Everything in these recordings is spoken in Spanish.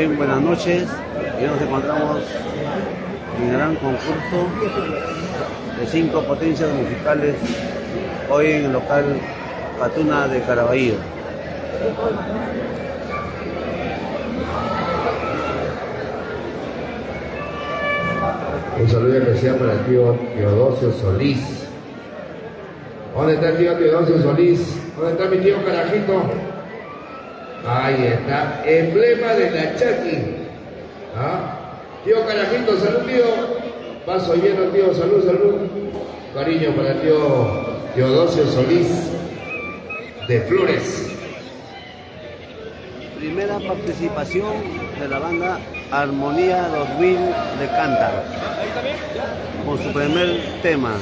Bien, buenas noches. Hoy nos encontramos en el gran concurso de 5 potencias musicales, hoy en el local Catuna de Caraballo. Un saludo especial para el tío Teodosio Solís. ¿Dónde está el tío Teodosio Solís? ¿Dónde está mi tío Carajito? Ahí está, emblema de la Chaki. ¿Ah? Tío Carajito, salud tío. Vaso lleno tío, salud, salud. Cariño para el tío Teodosio Solís de Flores. Primera participación de la banda Armonía 2000 de Canta, con su primer tema.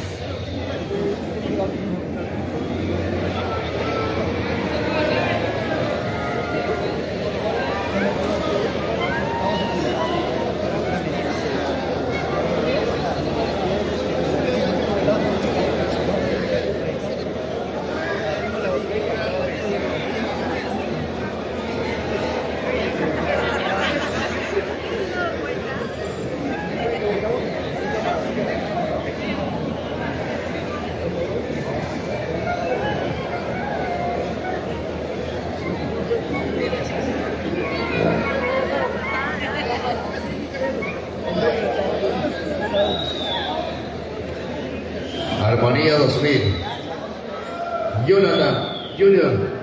Armonía 2000. Jonathan Junior.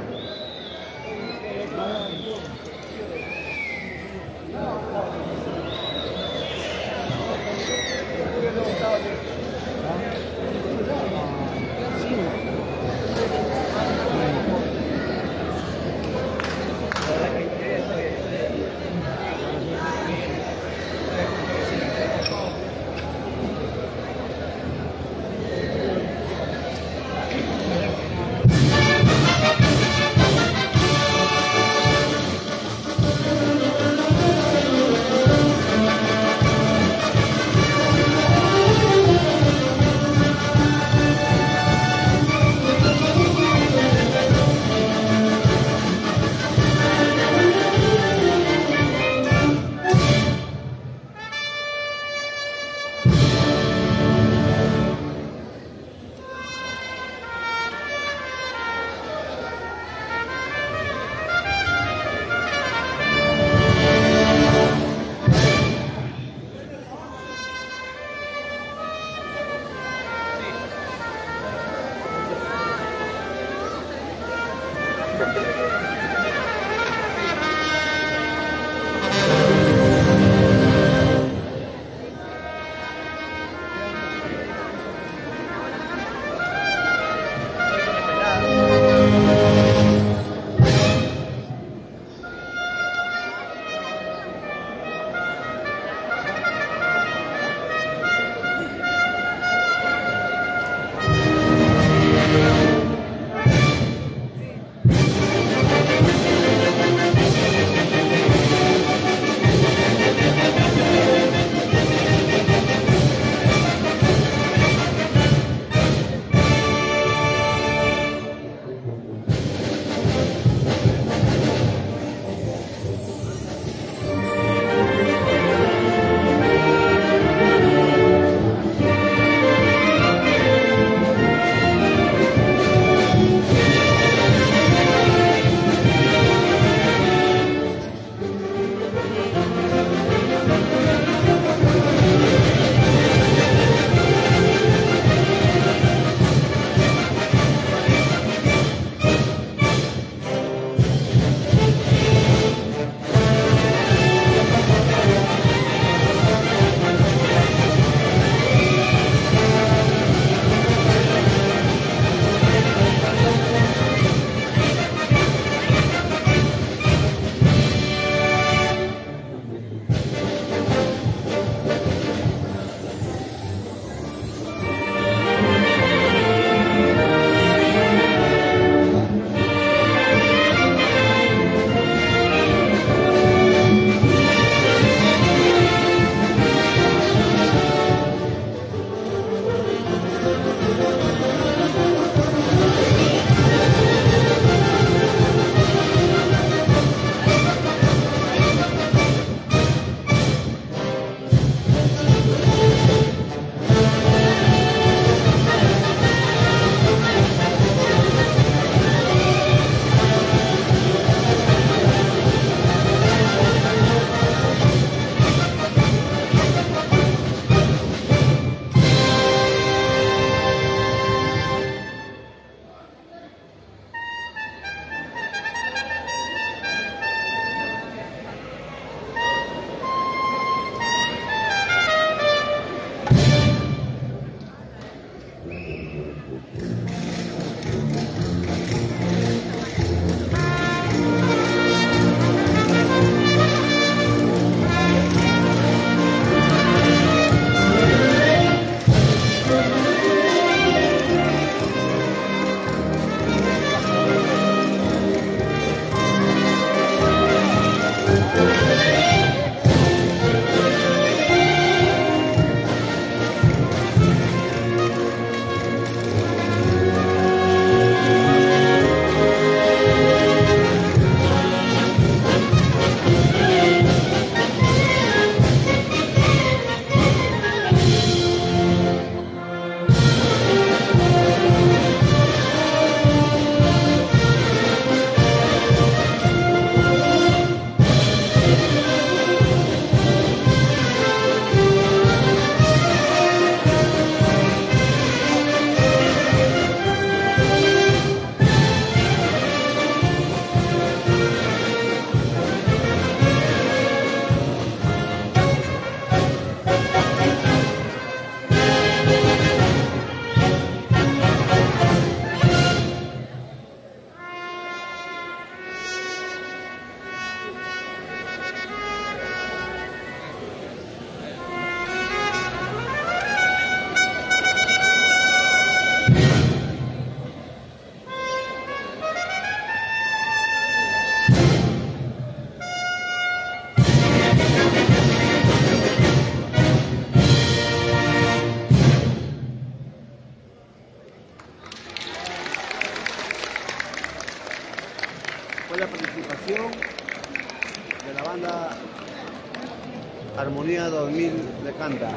Armonía 2000 de Canta,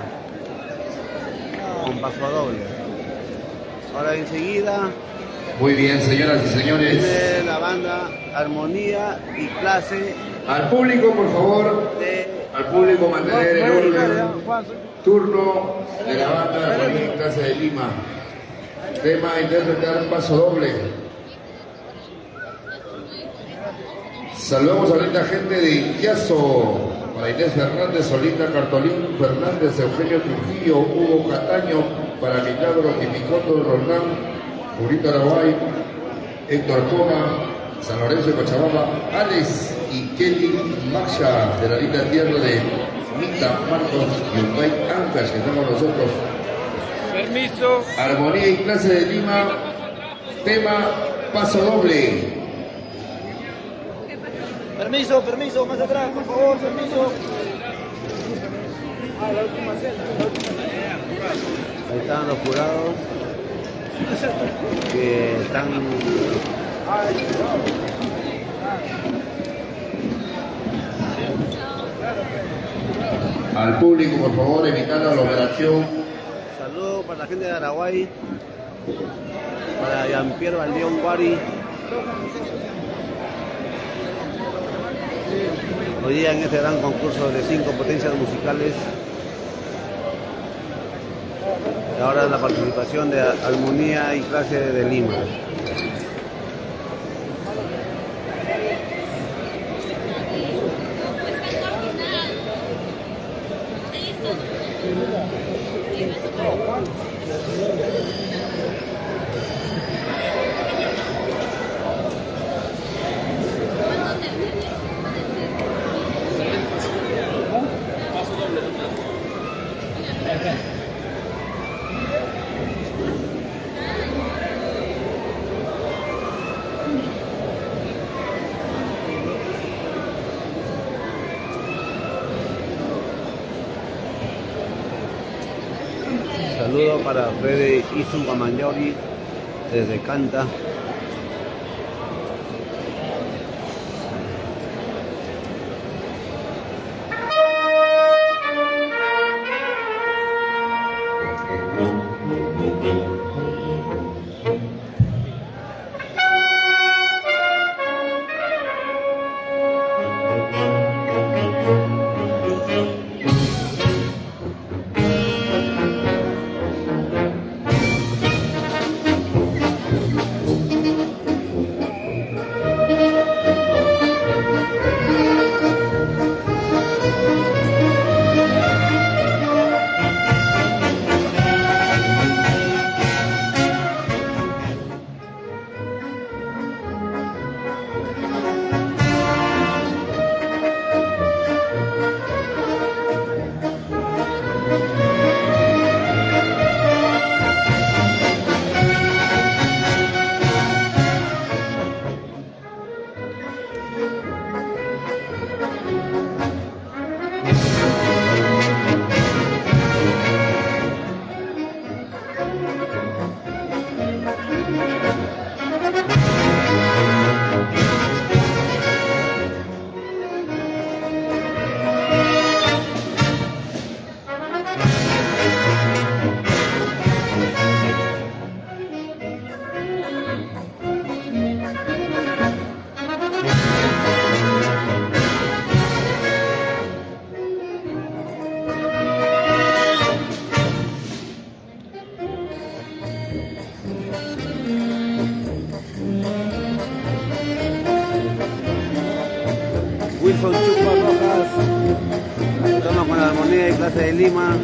con paso doble. Ahora enseguida Muy bien, señoras y señores. viene la banda Armonía y Clase. Al público, por favor, al público mantener el orden. Turno de la banda Armonía y Clase de Lima. Tema a interpretar paso doble. Saludamos a la linda gente de Iquiazo, para Inés Fernández, Solita Cartolín Fernández, Eugenio Trujillo, Hugo Cataño, para Milagro Quimicoto, Roldán, Purito Araguay, Héctor Poma, San Lorenzo de Cochabamba, Alex y Kelly Maxa, de la linda tierra de Mita Marcos y Umbay Ancash, que están con nosotros. Permiso. Armonía y Clase de Lima, tema paso doble. Permiso, permiso, más atrás, por favor, permiso. La última cena. Ahí están los jurados que están Al público, por favor, evitar la aglomeración. saludos para la gente de Araguay, para Jean-Pierre Valdión Guari. Hoy día en este gran concurso de 5 potencias musicales. Y ahora la participación de Armonía y Clase de Lima. Saludos para Freddy Isu Guamañori desde Canta. Wilson Chupa Rojas, estamos con la Armonía y Clase de Lima.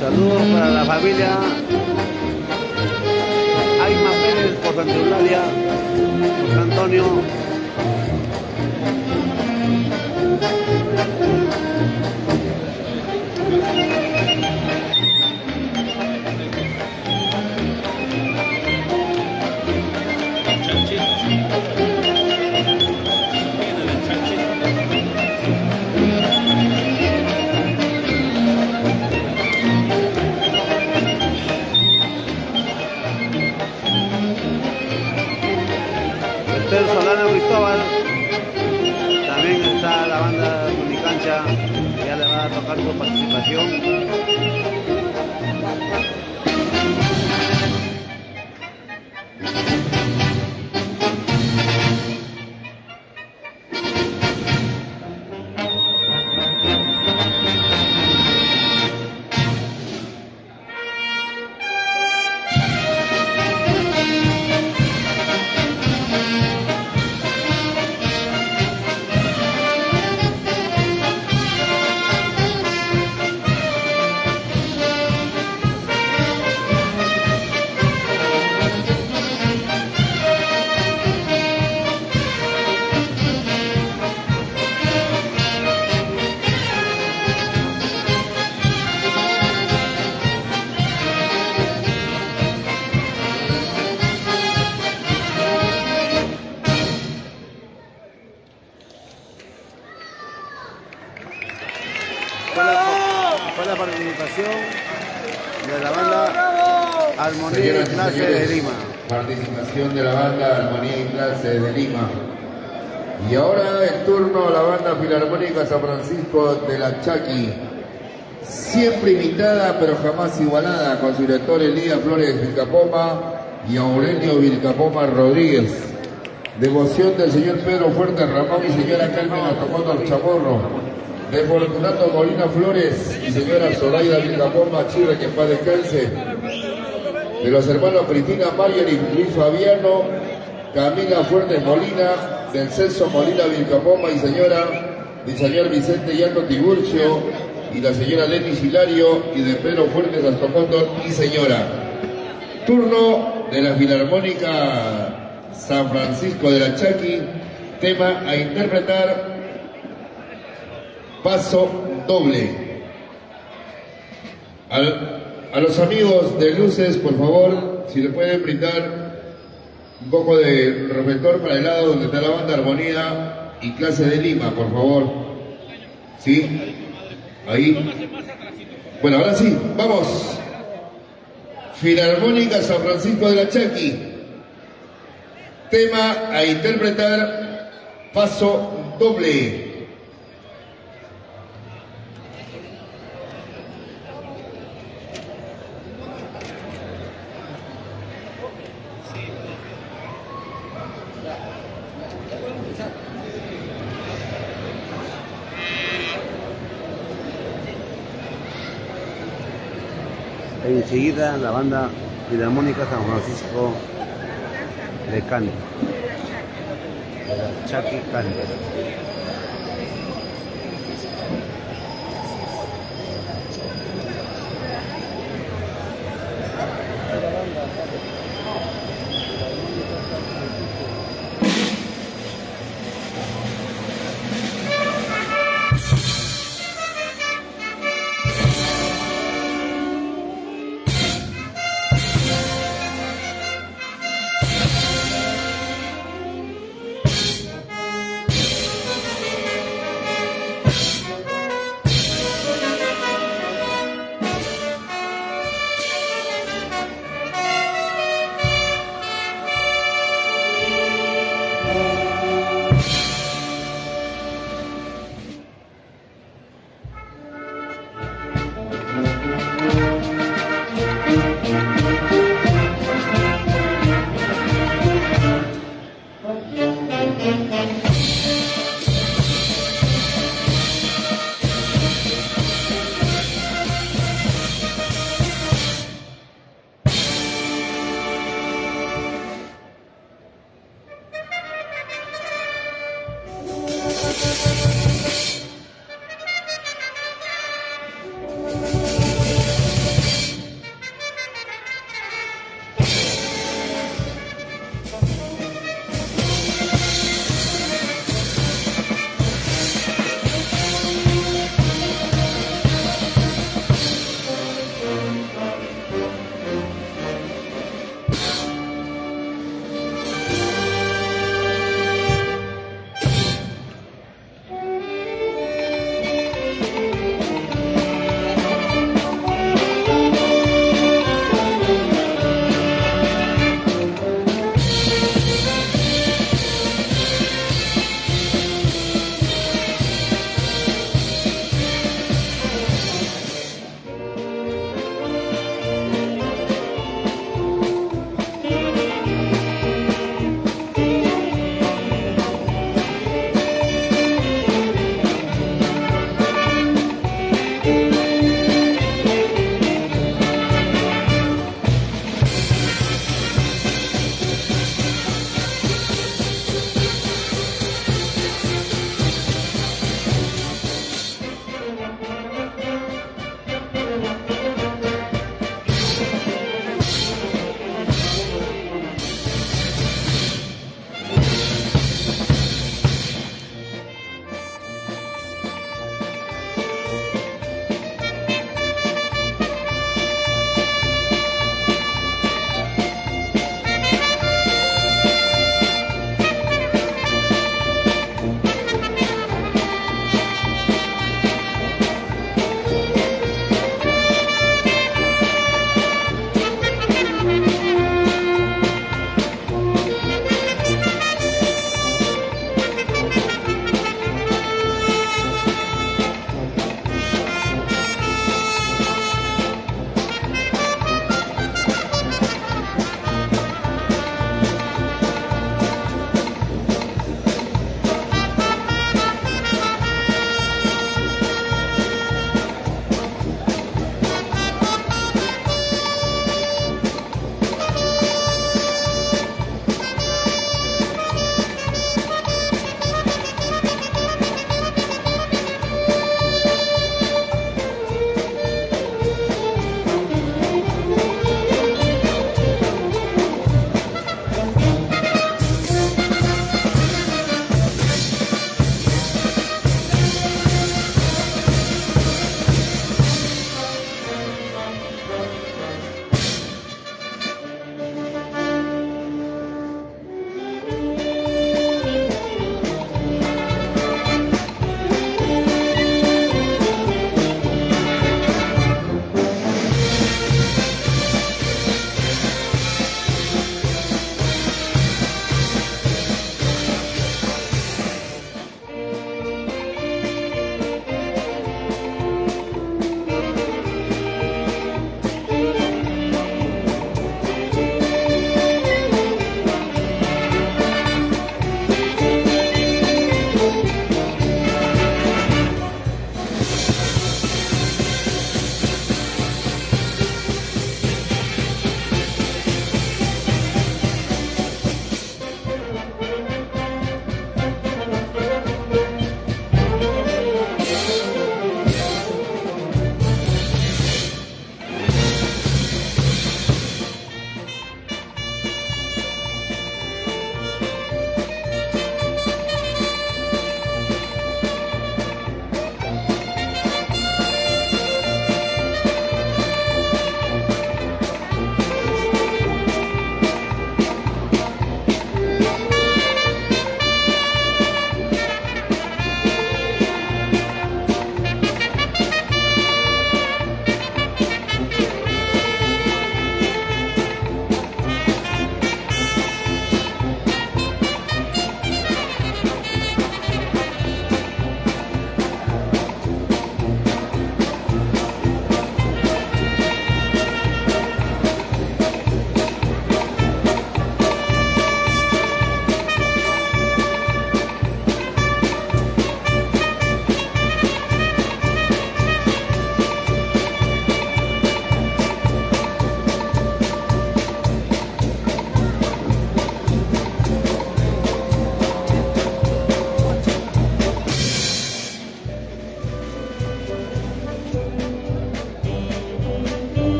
Saludos para la familia Aima Pérez por Santa Eulalia, José Antonio. Hotel Solano Cristóbal, también está la banda Unicancha, que ya le va a tocar su participación. Fue la participación de la banda Armonía y Clase de Lima. Participación de la banda Armonía y Clase de Lima. Y ahora el turno a la banda Filarmónica San Francisco de la Chaqui. Siempre imitada pero jamás igualada, con su director Elías Flores Vilcapoma y Aurelio Vilcapoma Rodríguez. Devoción del señor Pedro Fuerte Ramón y señora Carmen Atocondo Chamorro. De Fortunato Molina Flores y señora Zoraida Vilcapoma Chirre, que en paz descanse. De los hermanos Cristina Mayer y Luis Fabiano, Camila Fuertes Molina, del Celso Molina Vilcapoma y del señor Vicente Llano Tiburcio y la señora Lenny Hilario, y de Pedro Fuertes Astocondo y señora. Turno de la Filarmónica San Francisco de la Chaqui, tema a interpretar, Paso Doble. A los amigos de luces, por favor, si le pueden brindar un poco de reflector para el lado donde está la banda Armonía y Clase de Lima, por favor. ¿Sí? Ahí. Bueno, ahora sí, vamos. Filarmónica San Francisco de la Chaqui. Tema a interpretar, Paso Doble. enseguida la banda Filarmónica San Francisco de Canta, de la Chaki Canta.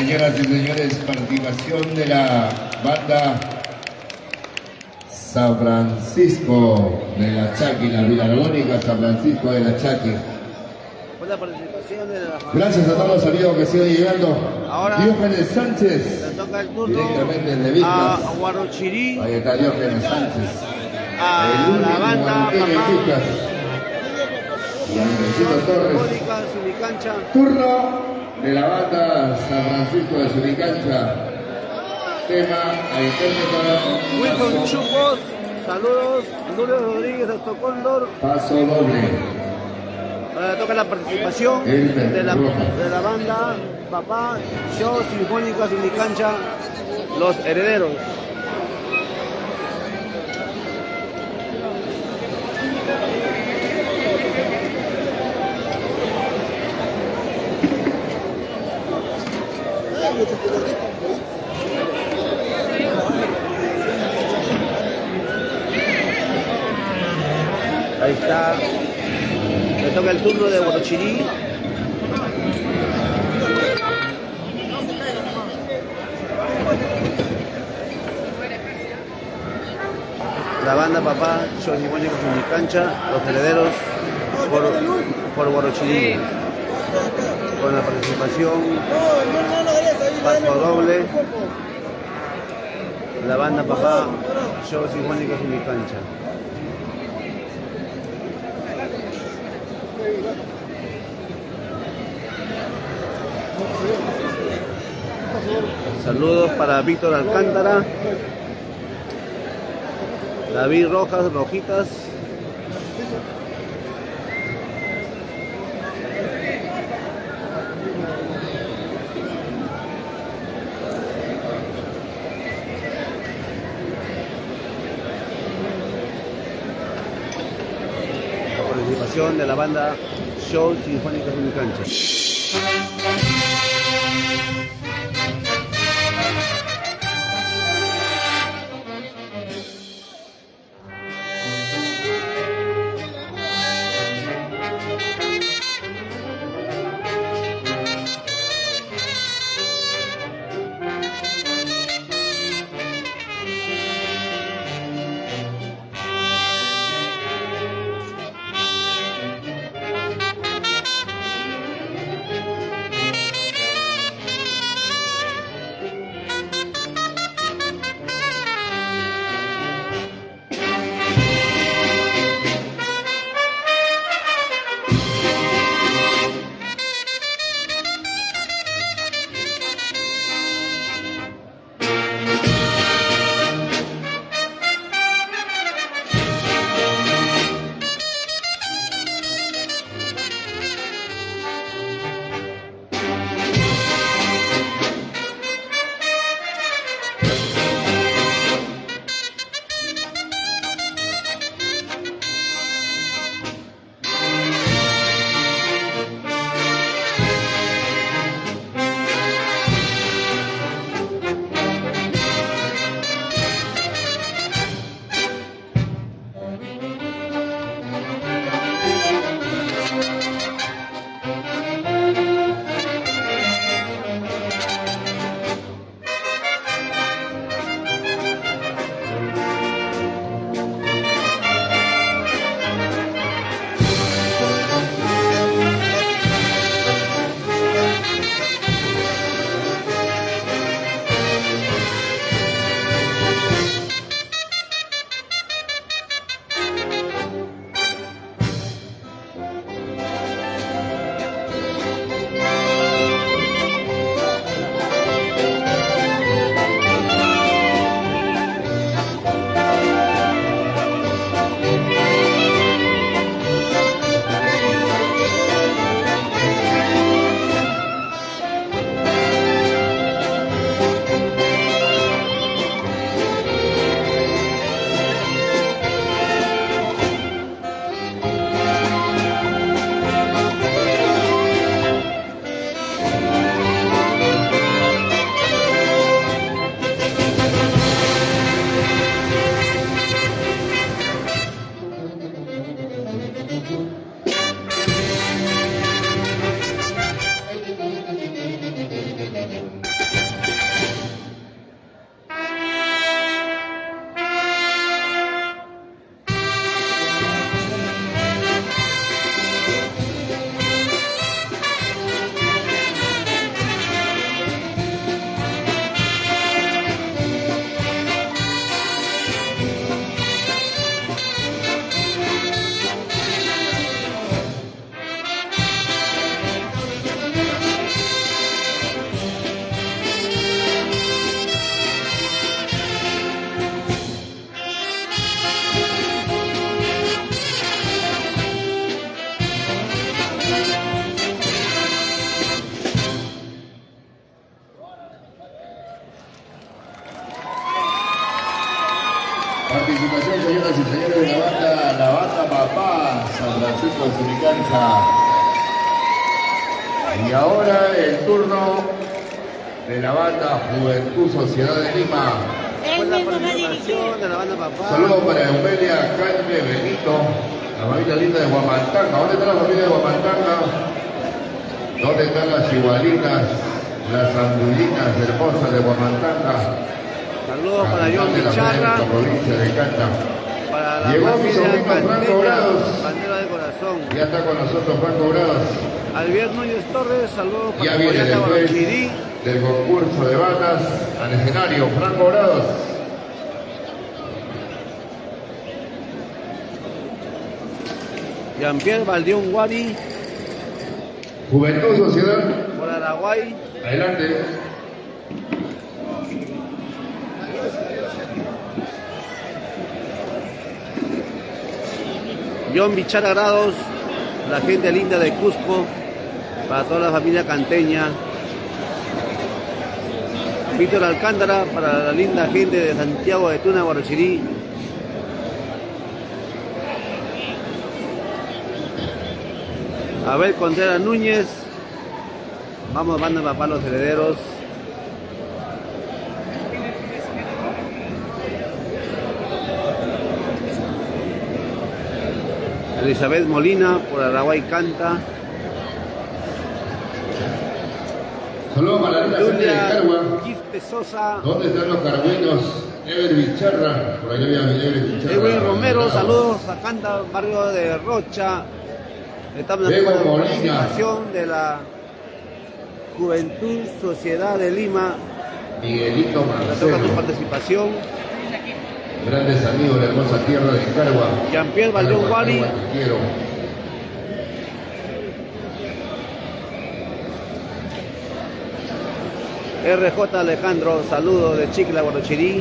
Señoras y señores, participación de la banda San Francisco de la Chaqui, la Filarmónica San Francisco de la Chaqui. Por la participación de la Gracias a todos los amigos que siguen llegando. Ahora Diógenes Sánchez, le toca el turno directamente desde Vistas. a Guarochirí, Ahí está Diógenes Sánchez. a El único la banda guaroteño en Papá, Vistas. Y Andresito Torres. Mónica, Subicancha, Turno de la banda San Francisco de Subicancha. Tema a interpretar Wilson Chupos, saludos, Julio Rodríguez de Octocóndor. Paso Doble. Ahora toca la participación de la banda Papá, Show Sinfónica Subicancha, Los Herederos. Ahí está. Le toca el turno de Guarochirí. La banda Papá, Show Sinfónico Subicancha, Los Herederos por Guarochirí. Con la participación Paso Doble. La banda Papá, Show Sinfónico Subicancha. Saludos para Víctor Alcántara, David Rojas, Rojitas. La participación de la banda Show Sinfónica Subicancha. Participación, señoras y señores, de la banda Papá, San Francisco de Suricancha. Y ahora el turno de la banda Juventud Sociedad de Lima. Fue la participación de la banda Papá. Saludos para Eumelia, Carmen, Benito, la familia linda de Huamantanga. ¿Dónde está la familia de Huamantanga? ¿Dónde están las igualinas, las anguilinas hermosas de Huamantanga? Saludos para John Bicharra, provincia de Canta. para la Llegó mi familia sobrino Franco Cantera, Grados. Bandera de Corazón. Ya está con nosotros Franco Grados. Albier Núñez Torres, saludos Ya para viene Boyata después Guarachirí. del concurso de bandas al escenario Franco Grados. Jean-Pierre Valdión Guari, Juventud Sociedad. por Araguay. Adelante. John Bichara Grados, la gente linda de Cusco, para toda la familia canteña. Víctor Alcántara, para la linda gente de Santiago de Tuna, Guarachirí. Abel Contreras Núñez, vamos banda Papá Los Herederos. Elizabeth Molina, por Araguay canta. Saludos para la gente de Cargua. Gifte Sosa. ¿Dónde están los carbuinos? Ever Bicharra. Por allá había Ever Bicharra. Edwin Romero, saludos a Canta, barrio de Rocha. Estamos en la participación de la Juventud Sociedad de Lima. Miguelito Le toca tu Marcelo. participación. Grandes amigos de la hermosa tierra de Cargua. Jean-Pierre Valdión Cargua, Guari. Cargua, te quiero. RJ Alejandro, saludos de Chicla, Guarachirí.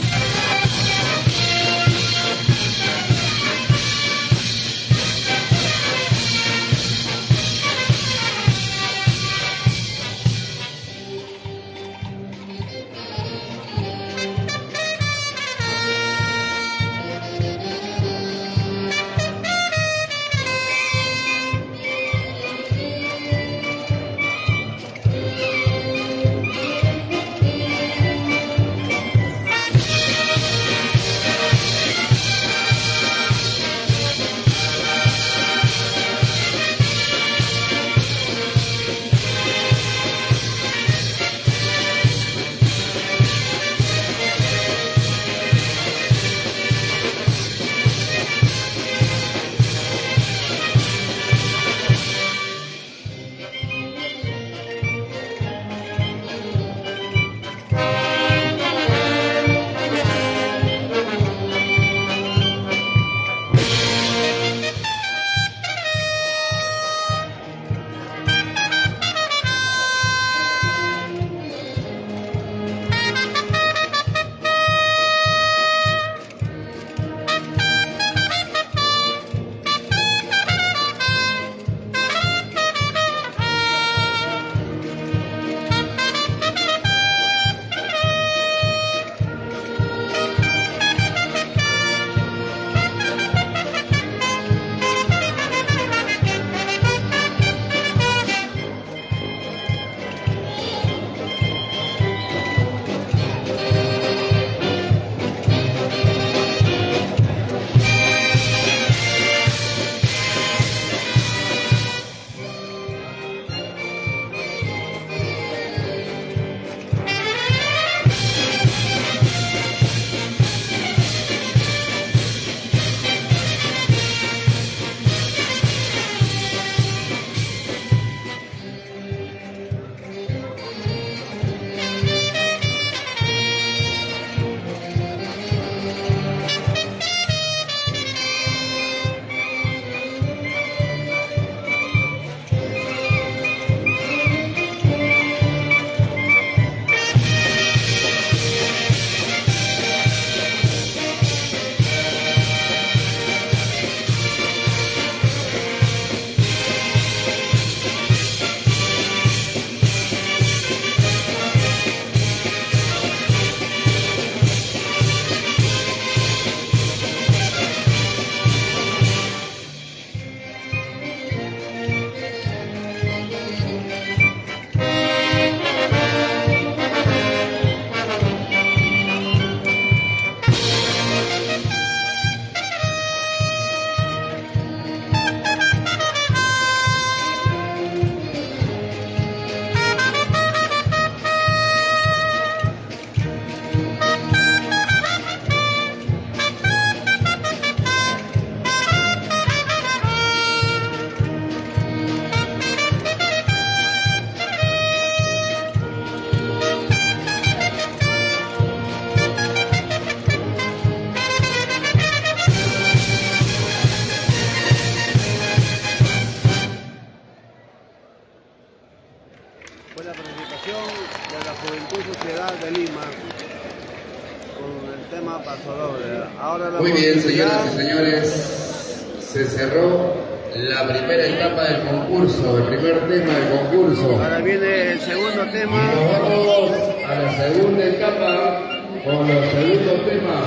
tema Paso Doble. Ahora la Muy bien, oportunidad. señoras y señores. Se cerró la primera etapa del concurso, el primer tema del concurso. Ahora viene el segundo Y tema. nos vamos a la segunda etapa con los segundos temas.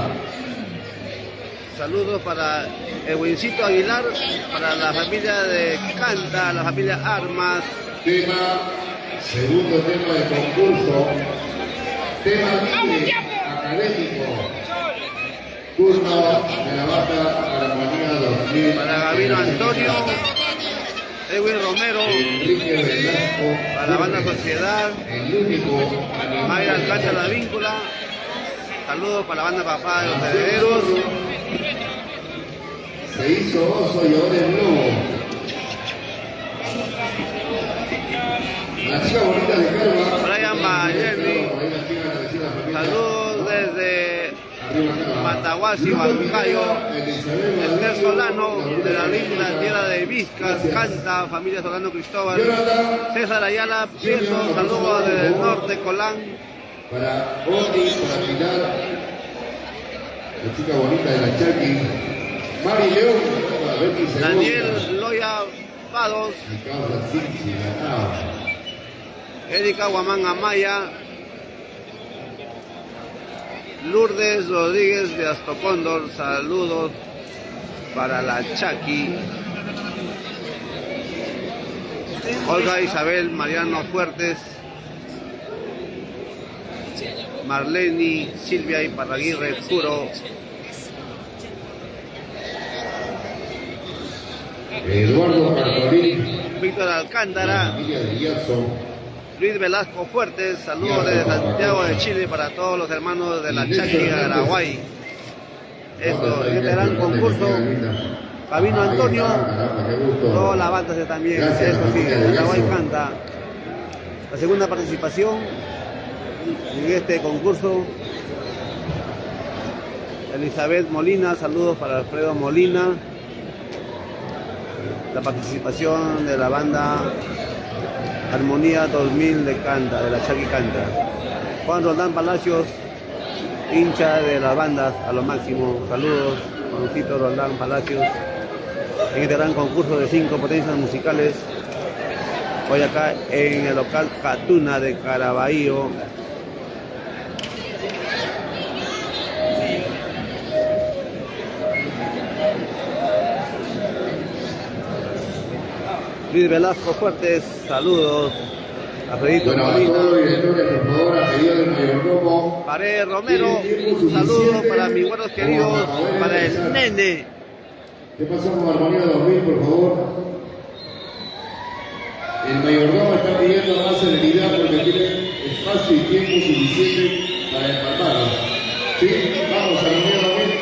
Saludos para Edwincito Aguilar, para la familia de Canta, la familia Armas. Segundo tema del concurso. Tema libre, académico. Turno de la banda Armonía 2000. Para Gabino Antonio, Edwin Romero, Enrique Velasco. para la banda Sociedad, El único Mayra Alcántara La Víncula. Saludos para la banda Papá de los Herederos. Se hizo oso y ahora es lobo. La chica bonita de Carva. Brian Mayerni. Saludos desde Matahuasi, Huancayo. Esther Solano, de la linda tierra de Vizcas, Canta, familia Solano Cristóbal. César Ayala, Prieto, saludos desde el norte, Colán. Para Oti, para Pilar. La chica bonita de la Chaki. Mari León. Para Betty Segunda. Daniel Loya Vados, Mi causa Cinchi, ganaba. Erika Guamán Amaya, Lourdes Rodríguez de Astocóndor, saludos para la Chaki. Olga Isabel Mariano Fuertes, Marleni Silvia Iparraguirre Puro, Eduardo Cartolín. Víctor Alcántara, Familia de Yazo. Luis Velasco Fuertes, saludos desde Santiago de Chile para todos los hermanos de la Chaki Araguay. Esto, en este gran concurso, Gabino Antonio, todas las bandas también, Gracias, eso sí, familia de Araguay Yazo. canta. La segunda participación en este concurso, Elizabeth Molina, saludos para Alfredo Molina. La participación de la banda Armonía 2000 de Canta, de la Chaki Canta. Juan Roldán Palacios, hincha de las bandas a lo máximo. Saludos, Juancito Roldán Palacios. En este gran concurso de 5 potencias musicales, hoy acá en el local Catuna de Caraballo. Luis Velasco Fuertes, saludos. Alfredito Bueno, a Molina. todos los directores, por favor, a pedido del mayordomo. Paredes Romero, un saludo para mis buenos queridos, para el nene. ¿Qué pasó con Armonía 2000, por favor? El mayordomo está pidiendo más celeridad porque tiene espacio y tiempo suficiente para empatarlo. ¿Sí? Vamos, Armonía 2000.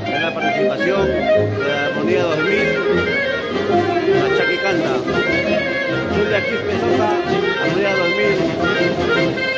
En la participación de la Armonía 2000, la Chaki Canta. Julia Quispe Sosa, Armonía 2000.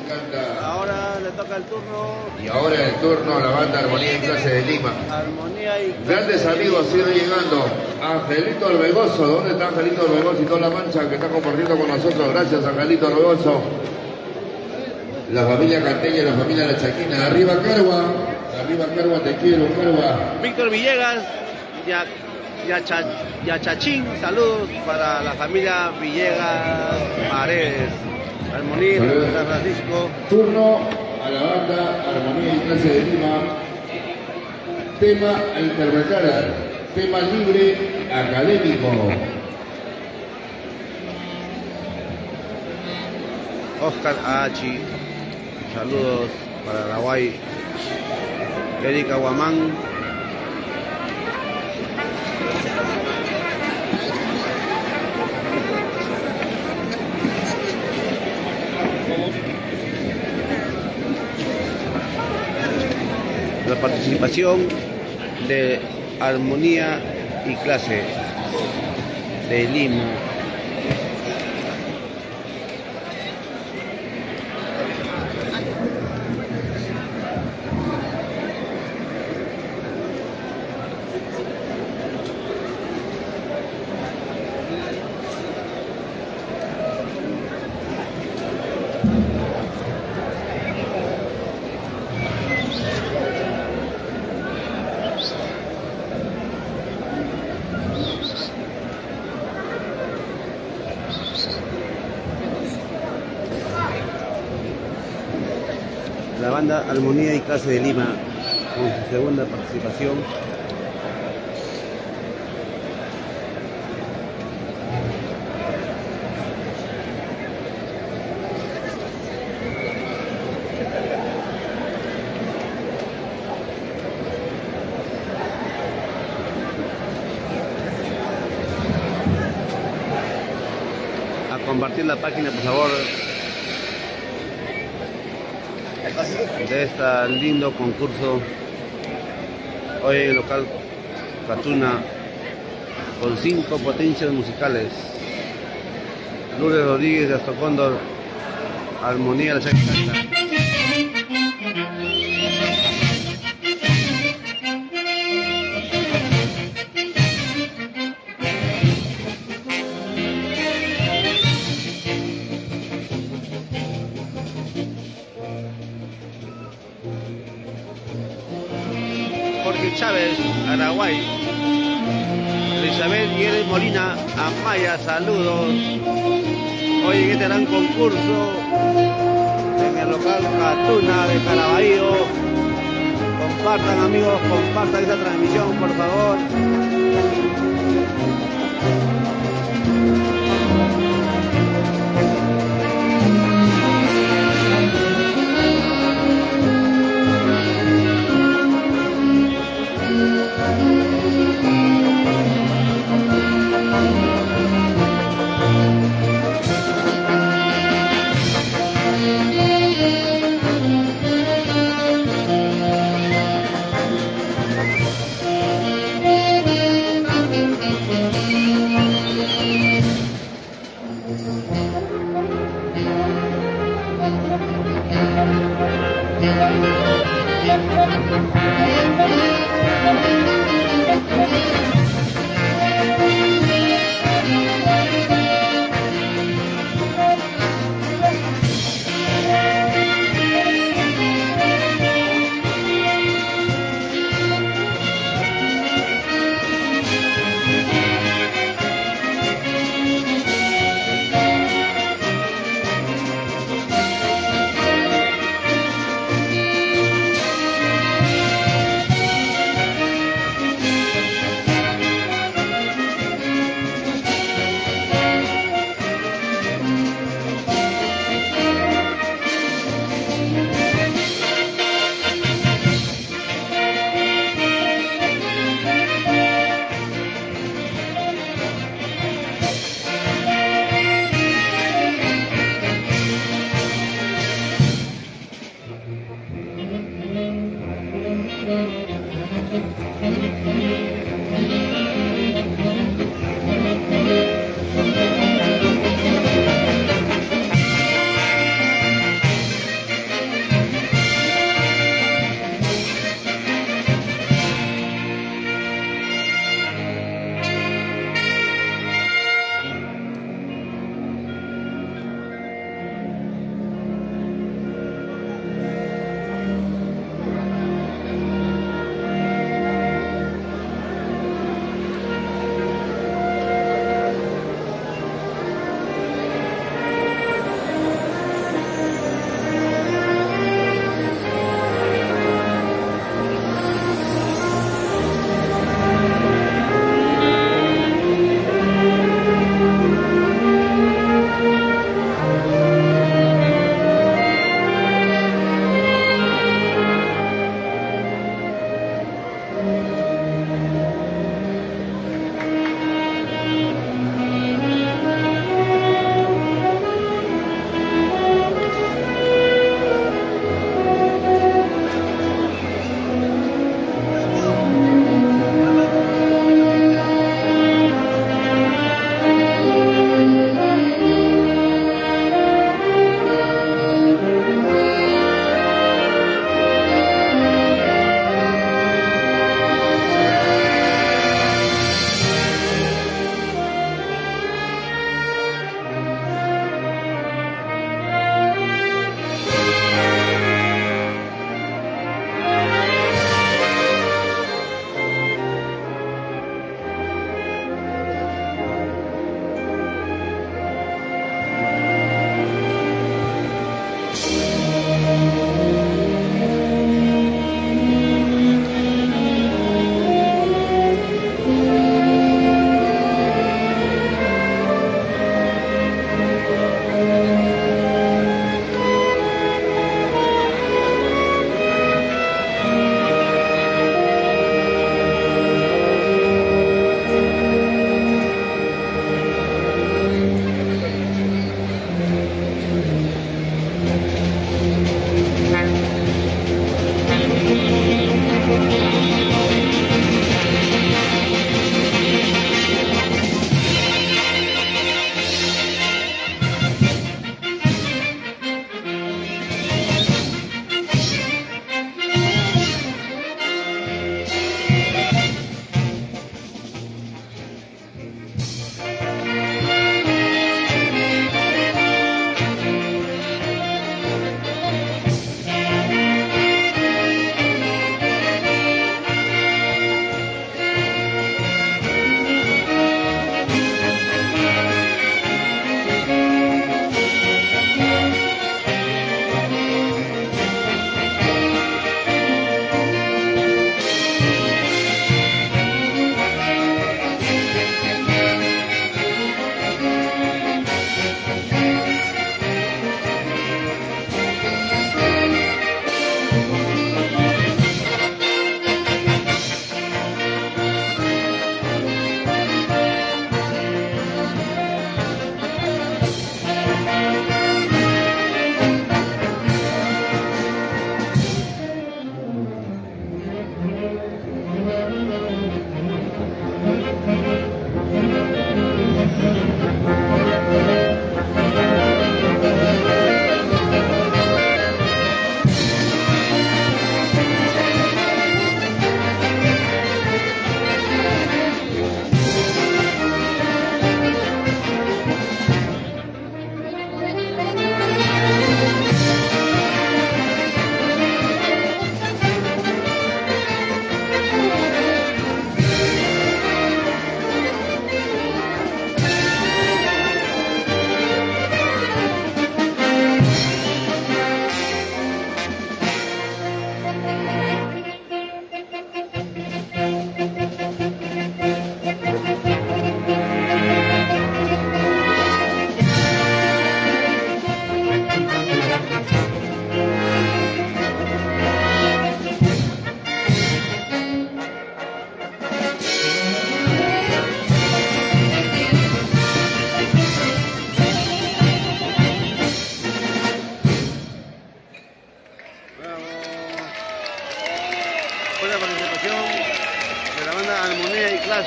encanta. Ahora le toca el turno. Y ahora el turno a la banda Armonía y Clase de Lima. Armonía y Grandes amigos siguen llegando. Angelito Orbegoso, ¿dónde está Angelito Orbegoso y toda la mancha que está compartiendo con nosotros? Gracias, Angelito Orbegoso. La familia Canteña, la familia La Chaquina. Arriba Carwa, te quiero, Carwa. Víctor Villegas, Yachachín, saludos para la familia Villegas Paredes. Armonía de San Francisco. Turno a la banda Armonía y Clase de Lima. Tema a interpretar, tema libre académico. Oscar Achi, saludos para Araguay. Erika Guamán. La participación de Armonía y Clase de Lima. La banda Armonía y Clase de Lima con su segunda participación. A compartir la página, por favor, de este lindo concurso hoy en el local Catuna con 5 potencias musicales. Lourdes Rodríguez de Astocóndor, Armonía de la Chaquina. Jorge Chávez, Araguay. Elizabeth Guerrero Molina, Amaya, saludos. Hoy en este gran concurso en el local Catuna de Caraballo. Compartan, amigos, compartan esta transmisión, por favor.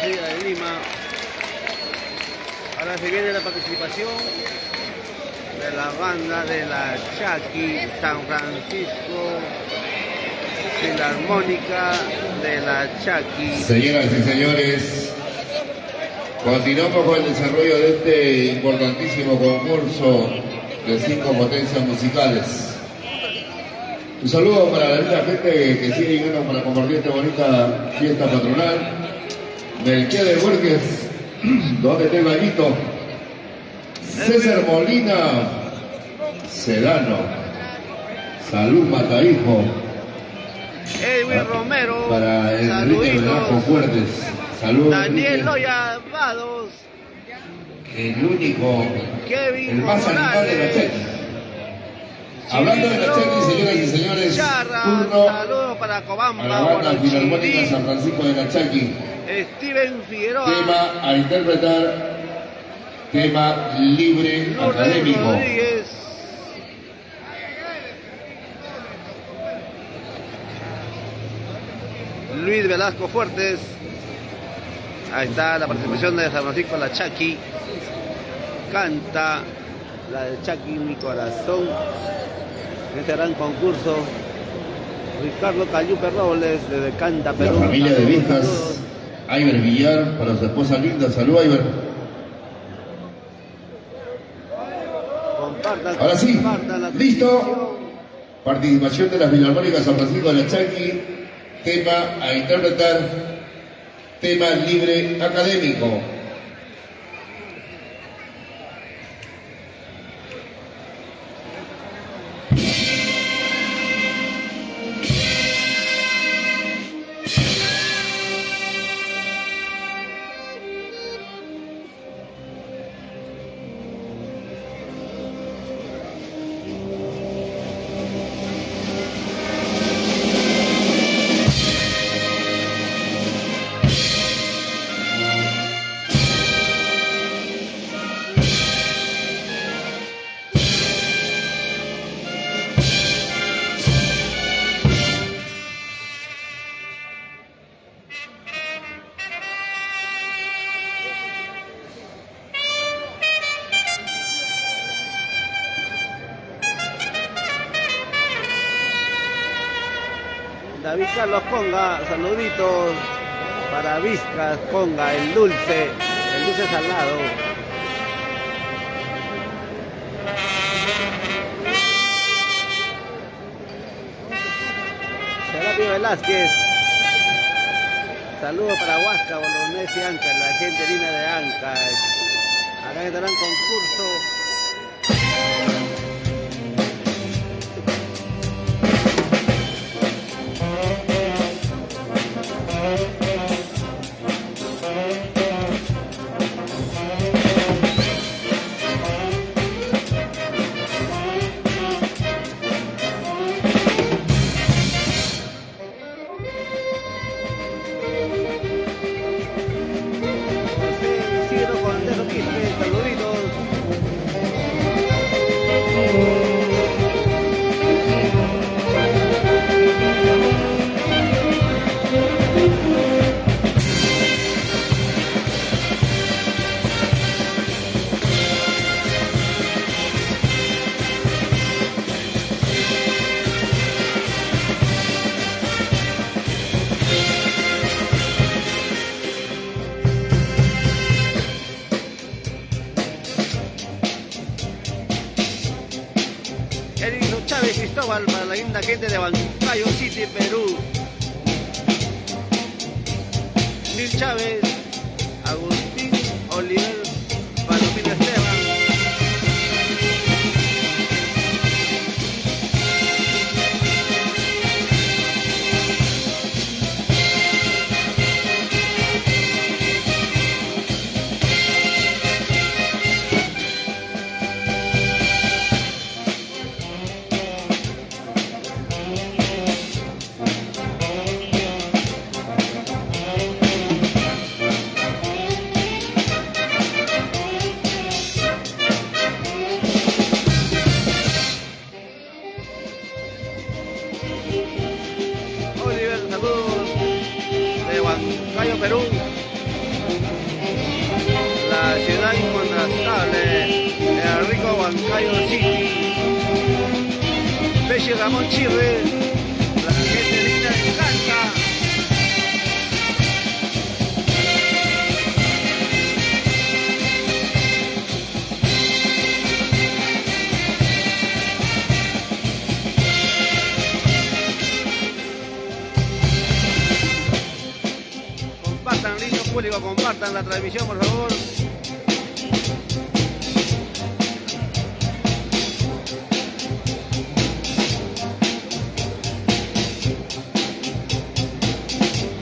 de Lima. Ahora se viene la participación de la banda de la Chaki San Francisco Filarmónica de la Chaki. Señoras y señores, continuamos con el desarrollo de este importantísimo concurso de 5 potencias musicales. Un saludo para la linda gente que sigue llegando para compartir esta bonita fiesta patronal. Melquiades de Borges, donde está el bañito. César Molina, Sedano, Salud Matahijo. Edwin Romero, para Enrique Velasco Fuertes. Saludos. Daniel Loya Vados, el único, Kevin el más animal de la Cheki. Hablando de la Cheki, señoras y señores, turno saludos para Cobamba, a la banda Filarmónica San Francisco de la Cheki. Steven Figueroa, Tema a interpretar, tema libre Lourdes académico. Rodríguez, Luis Velasco Fuertes. Ahí está la participación de San Francisco la Chaki. Canta la de Chaki Mi Corazón. En este gran concurso, Ricardo Cayupe Robles desde Canta, Perú. La familia de Saludos, Vijas, saludos. Iber Villar, para su esposa linda. Salud, Iber. Compartan, Ahora sí, compartan la listo. transmisión. Participación de la Filarmónica San Francisco de la Chaki. Tema a interpretar, tema libre académico. David Carlos Conga, saluditos para Vizcas Conga, el dulce salado. Serapio Velázquez, saludos para Huasca, Bolognesi y Anca, la gente linda de Anca. Acá estarán concurso. Cristóbal, para la linda gente de Huancayo City, Perú. Mil Chávez, Agustín Oliver, Palomino Esteban. Perú, la ciudad incontrastable, el rico Huancayo City, Peche Ramón Chirre, la gente linda de Canta. Compartan, lindo público, compartan la transmisión, por favor.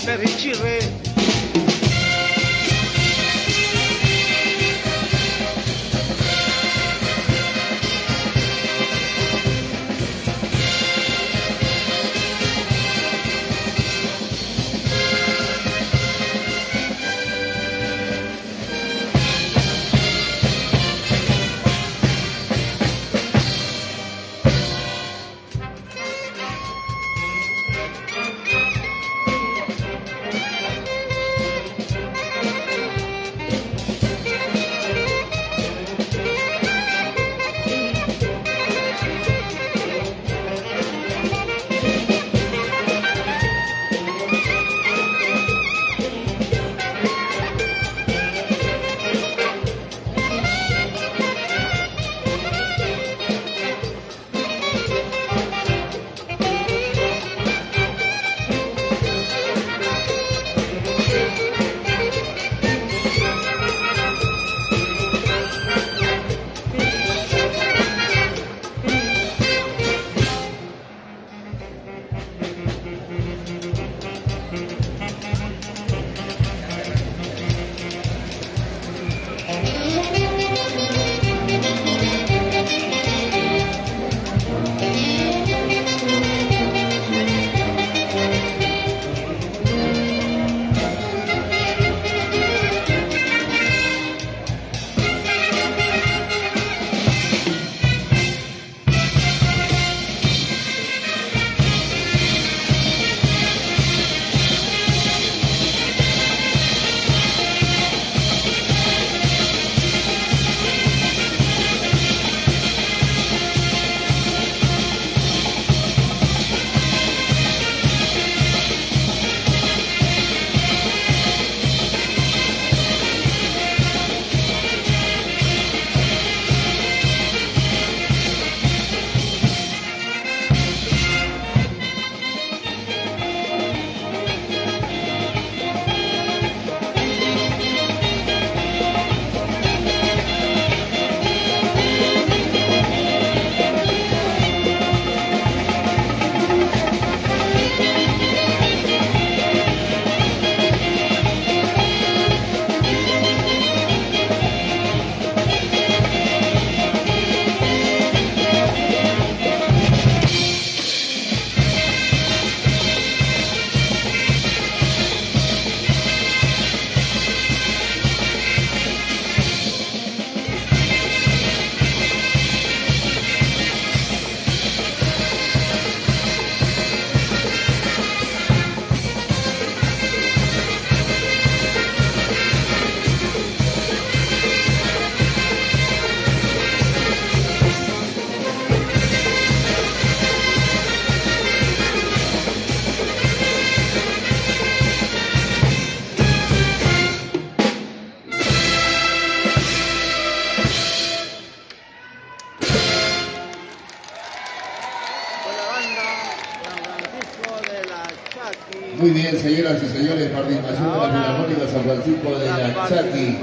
Perrichirre. Muy bien, señoras y señores, participación de la Filarmónica San Francisco de la Chaki.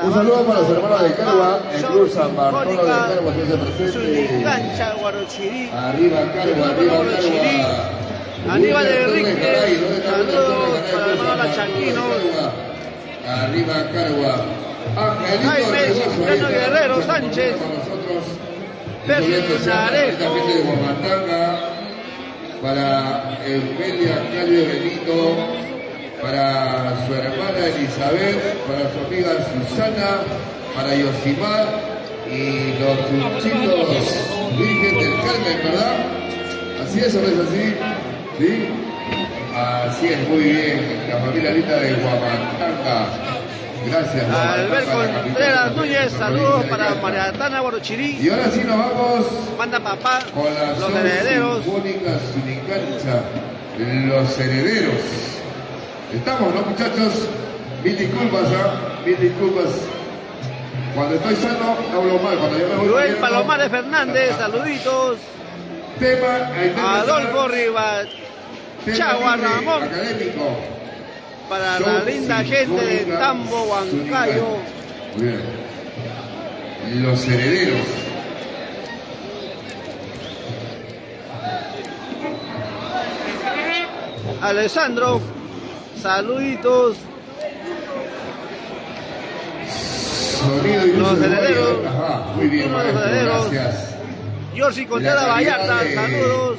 Un saludo para los hermanos de Carua, el Club San Bartolo de Carua que se presente. Cancha Guarochirí. Arriba Carua, arriba Carua. Aníbal Enrique, saludos para los hermanos chaquinos. Arriba Carua. Angelito Jaime Cipriano Guerrero Sánchez. Percy Narejo. de Guamatanga, para Eugenia Claudio Benito, para su hermana Elizabeth, para su amiga Susana, para Yosimar y los chuchitos Virgen del Carmen, ¿verdad? ¿Así es o no es así? ¿Sí? Así es, muy bien. La familia linda de Guamatanga. Gracias. Albert Contreras Núñez, saludos para Mariatana Guarochirí. Y ahora sí nos vamos Manda papá, con la los herederos. Sinfónica Sunicancha, los herederos. Estamos, ¿no, muchachos? Mil disculpas, mil disculpas. Cuando estoy sano, hablo mal. Cuando yo me voy Joel bien, Palomares Fernández, saluditos. Tema Adolfo Rivas, Chagua Ramón. Académico. Para la linda gente de Tambo, Huancayo. Muy bien. Los herederos. Alessandro, saluditos. Sonido y Los luces herederos. de Ajá, muy bien, Los maestro, herederos. gracias. Yorsi Contreras La calidad Vallarta, de- saludos.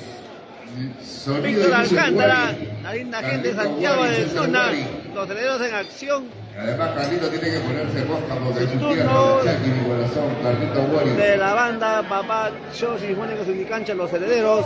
Sonido Víctor y luces Alcántara, Guari. la linda gente de Carlito Santiago Guari, de César Tuna. Guari. Los herederos en acción. Además, Carlito tiene que ponerse rosca porque es su Turno tierra, la Chaki, mi corazón, Carlito Guari. De la banda Papá Show Sinfónico Sunicancha, los herederos.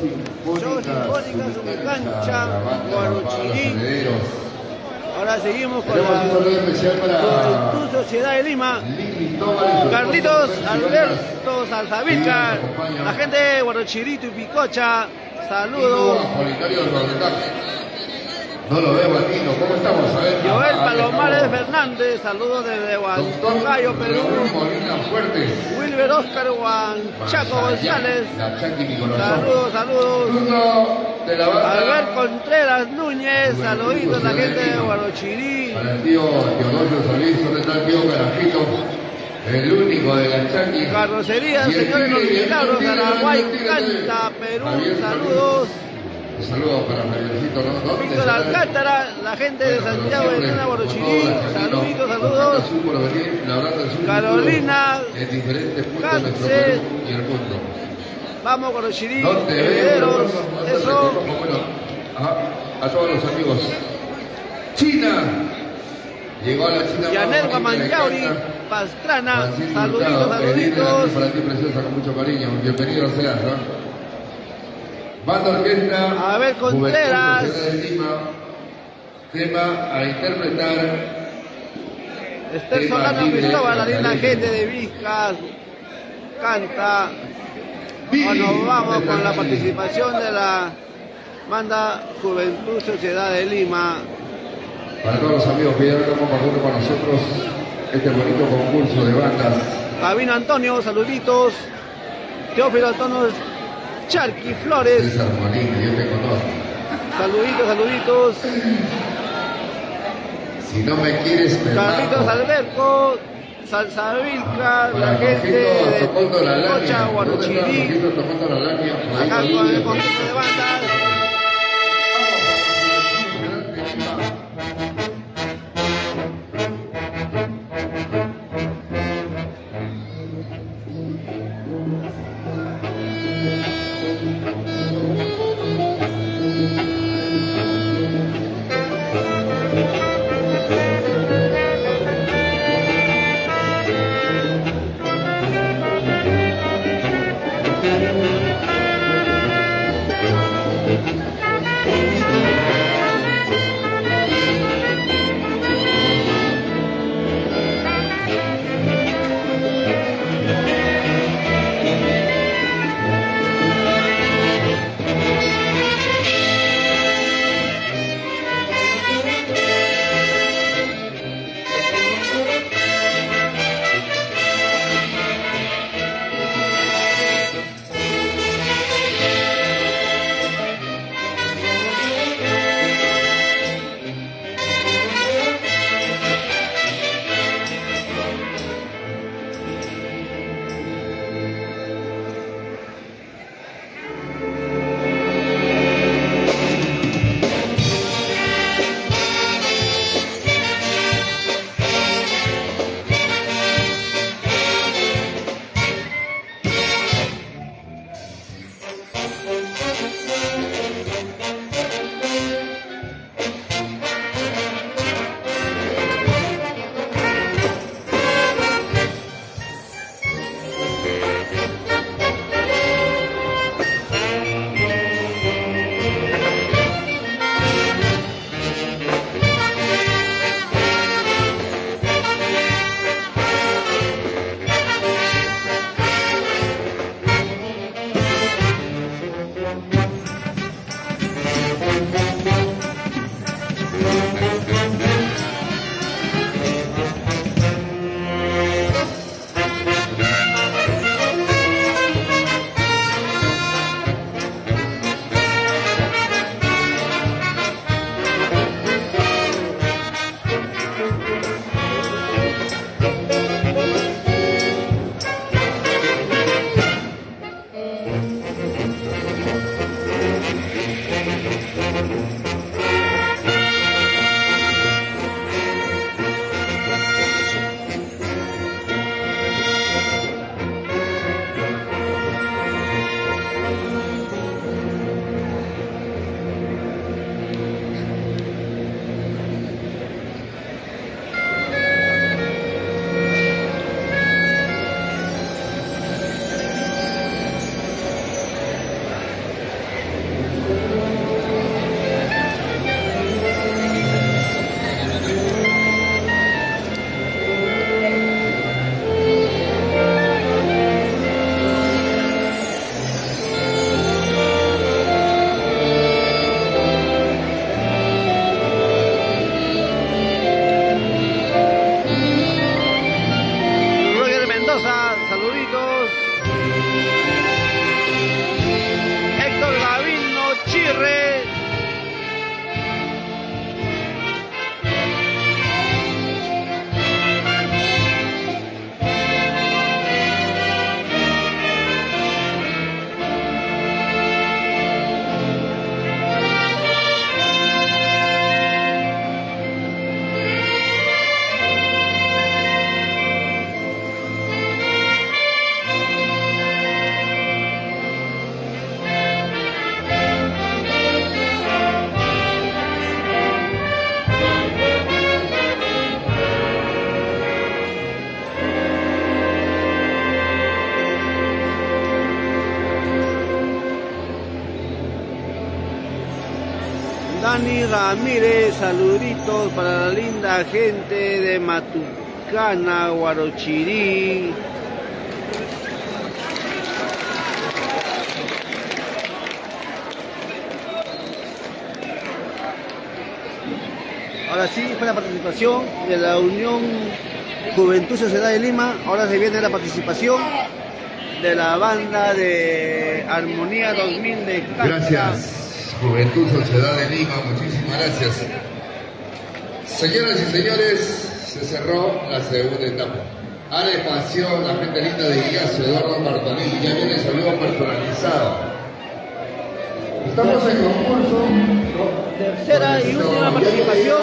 Sinfónica, Sumicancha, la banda Guarochirí. Los Herederos. Ahora seguimos con Tenemos un saludo la especial para Juventud Sociedad de Lima. Lili Tobar y su Carlitos esposo, Alberto Salzavilca, Sí, nos acompaña. la gente de Guarochirito y Picocha, Tino saludos. Apolinario del Barretaje. No lo veo a Tino, ¿cómo estamos? A ver, Joel acá Palomares estamos. Fernández, saludos desde Doctor Huancayo, Perú. Raúl Molina Fuertes. Wilber Oscar Huanchaco González, La Chanqui, mi corazón. saludos. Turno de la banda. Albert Contreras Núñez, saluditos a la gente de Guarochirí. Para el tío Teodosio Solís, ¿dónde está el tío Carajito? El único de la Chanqui. Carrocería, Y el señores los tigre, y el milagros, tigre, Araguay, el tigre, Canta, Perú, Javier saludos. Un saludo para Javiercito, ¿no? ¿Dónde Víctor está? Alcántara, la gente de Bueno, Santiago de siempre, Luna, por Guarochirí, favor, saluditos, Argentino, saludos. Azul por venir, la verdad, Azul Carolina, en diferentes puntos de Cáncer. nuestro Perú y el mundo. Vamos Guarochirí, No te veo, herederos, bueno, eso. bueno, a todos los amigos. China. Llegó a la China. Yanet más bonita de Guamanyauri, Canta. Pastrana, Francisco saluditos, Hurtado, Edith, saluditos. para ti, preciosa, con mucho cariño. Bienvenido seas, ¿no? Banda Orquesta. A ver, Contreras. Juventud Sociedad de Lima. Tema a interpretar. Esther Tema Solano libre, Cristóbal, la linda Magdalena. gente de Vizcas, Canta. Vivi, Bueno, vamos ¿dónde con está la Vivi? participación de la banda Juventud Sociedad de Lima. Para todos los amigos que ya estamos compartiendo con nosotros este bonito concurso de bandas. Gabino Antonio, saluditos. Teófilo Antonio Charqui Flores, César Molina, yo te conozco. saluditos. Si no me quieres, me Carlitos mato. Alberto, Salzavilca, la Para gente Jorgito tocando la de Cocha, lania. Guarochirí, Jorgito tocando la lania. acá con el concurso de bandas. Dani Ramírez, saluditos para la linda gente de Matucana, Guarochirí. Ahora sí, fue la participación de la Unión Juventud Sociedad de Lima. Ahora se viene la participación de la banda de Armonía 2000 de Canta. Gracias, Juventud Sociedad de Lima, muchísimas gracias. Señoras y señores, se cerró la segunda etapa. Ale Pasión, la gente linda de Illazo, Eduardo Martolín, ya viene el saludo personalizado. Estamos en concurso. Tercera y última participación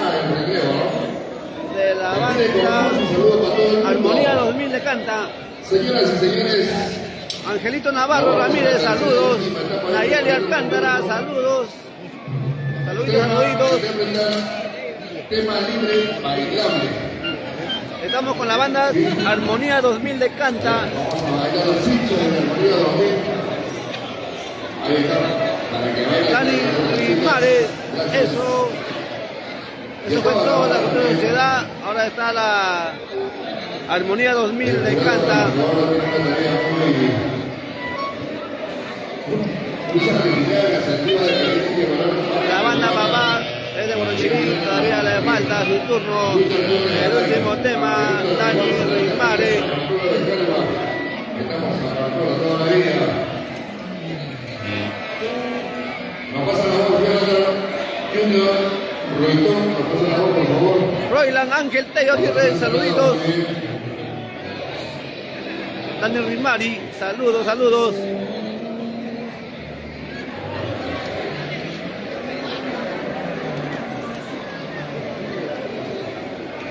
de la banda Armonía 2000 de Canta. Señoras y señores, Angelito Navarro Ramírez, saludos. Nayeli Alcántara, saludos. Saluditos. Tema libre, bailable. Estamos con la banda Armonía 2000 de Canta. Dani Rimares, eso fue toda la sociedad. Ahora está la Armonía 2000 de Canta. La banda Papá es de Guarochirí, todavía le falta su turno. El último tema, Dani Rimares. Nos pasa la voz, Junior, Roitón, nos pasa la voz, por favor. Roylan Ángel Tello Tierra, saluditos. Daniel Rimari, saludos.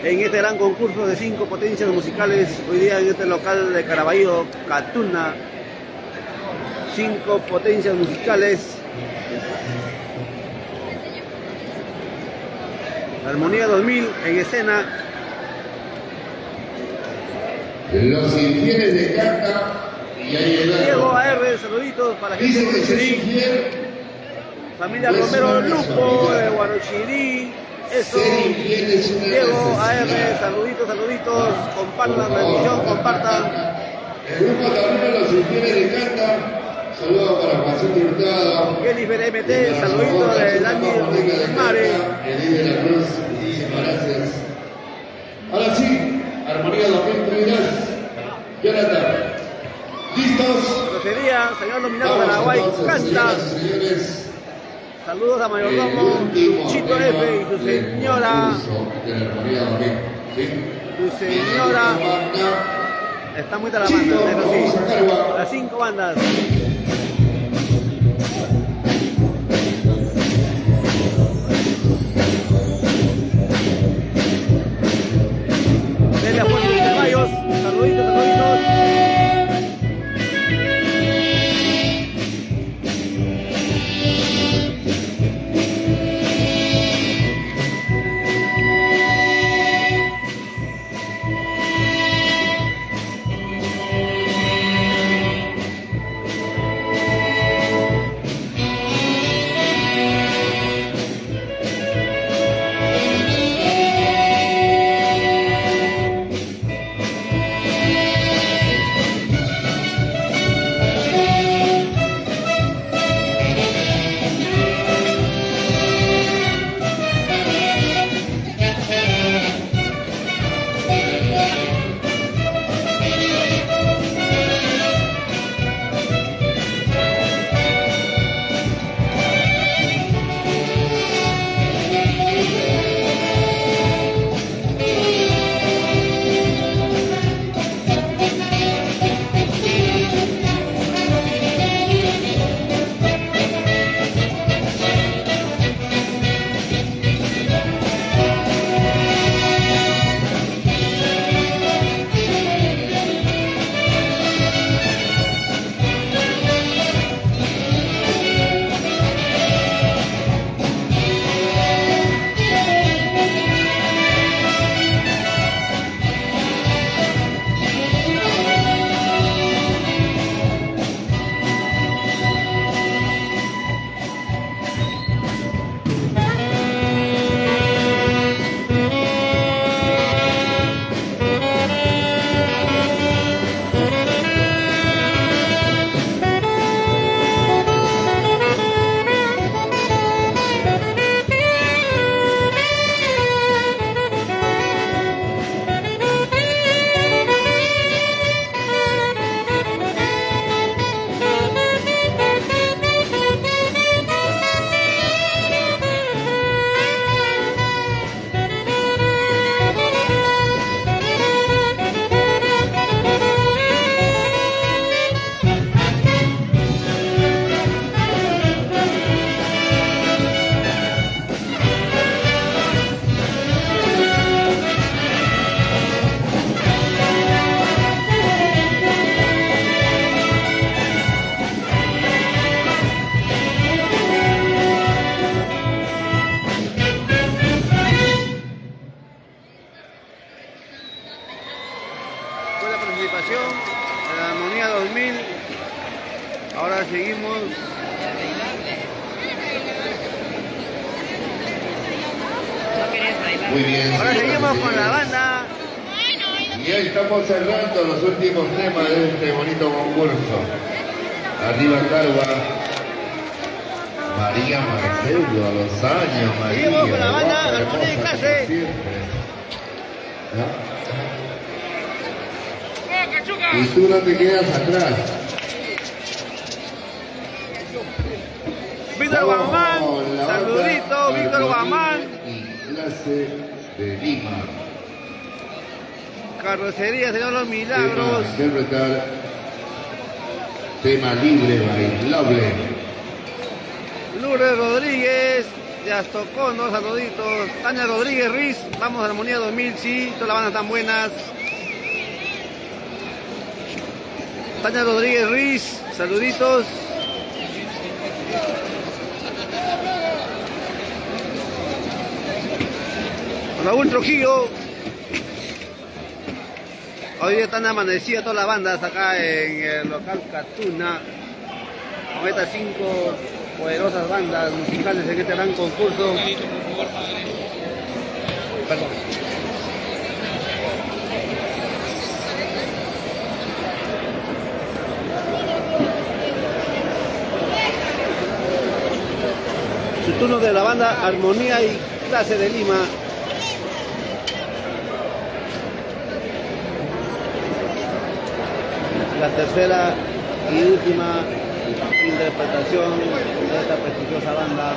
En este gran concurso de 5 potencias musicales, hoy día en este local de Caraballo, Catuna, 5 potencias musicales. Armonía 2000 en escena. Los infieles de Canta y ahí Diego AR, saluditos para la gente de Guarochirí. Familia Romero Lupo de Guarochirí. Eso. Diego AR, saluditos. Compartan la transmisión, compartan. El grupo también de los infieles de Canta. Saludos para Paciente Hurtado. Jennifer MT, saluditos de Dani Mare. Edith de la Cruz, muchísimas gracias. Ahora sí, Armonía 2003. Jonathan, ¿listos? Grosería, señor nominado Paraguay, Canta. Señores, saludos a Mayordomo, Chito F y su señora. Su señora. Está muy de la banda, eso sí. Las 5 bandas. Delia Fuentes de Mayos, saluditos. Muy bien. Ahora seguimos con la banda. Y ya estamos cerrando los últimos temas de este bonito concurso. Arriba Carva. María Marcelo, a los años, María. Seguimos con la banda guapa, Armonía en hermosa, Clase. como siempre. ¿No? Y tú no te quedas atrás. Víctor Guamán, Vamos, la saludito, banda Víctor Guamán. y Clase de Lima. Carrocería, Señor Los Tema, Milagros. interpretar tema libre, bailable. Lourdes Rodríguez, ya tocó, ¿no? Saluditos. Tania Rodríguez Riz, vamos a Armonía 2000, sí, todas las bandas tan buenas. Tania Rodríguez Riz, saluditos. Raúl Trujillo. Hoy están amanecidas todas las bandas acá en el local Catuna. Con estas 5 poderosas bandas musicales en este gran concurso. Perdón. Su turno de la banda Armonía y Clase de Lima. La tercera y última interpretación de esta prestigiosa banda.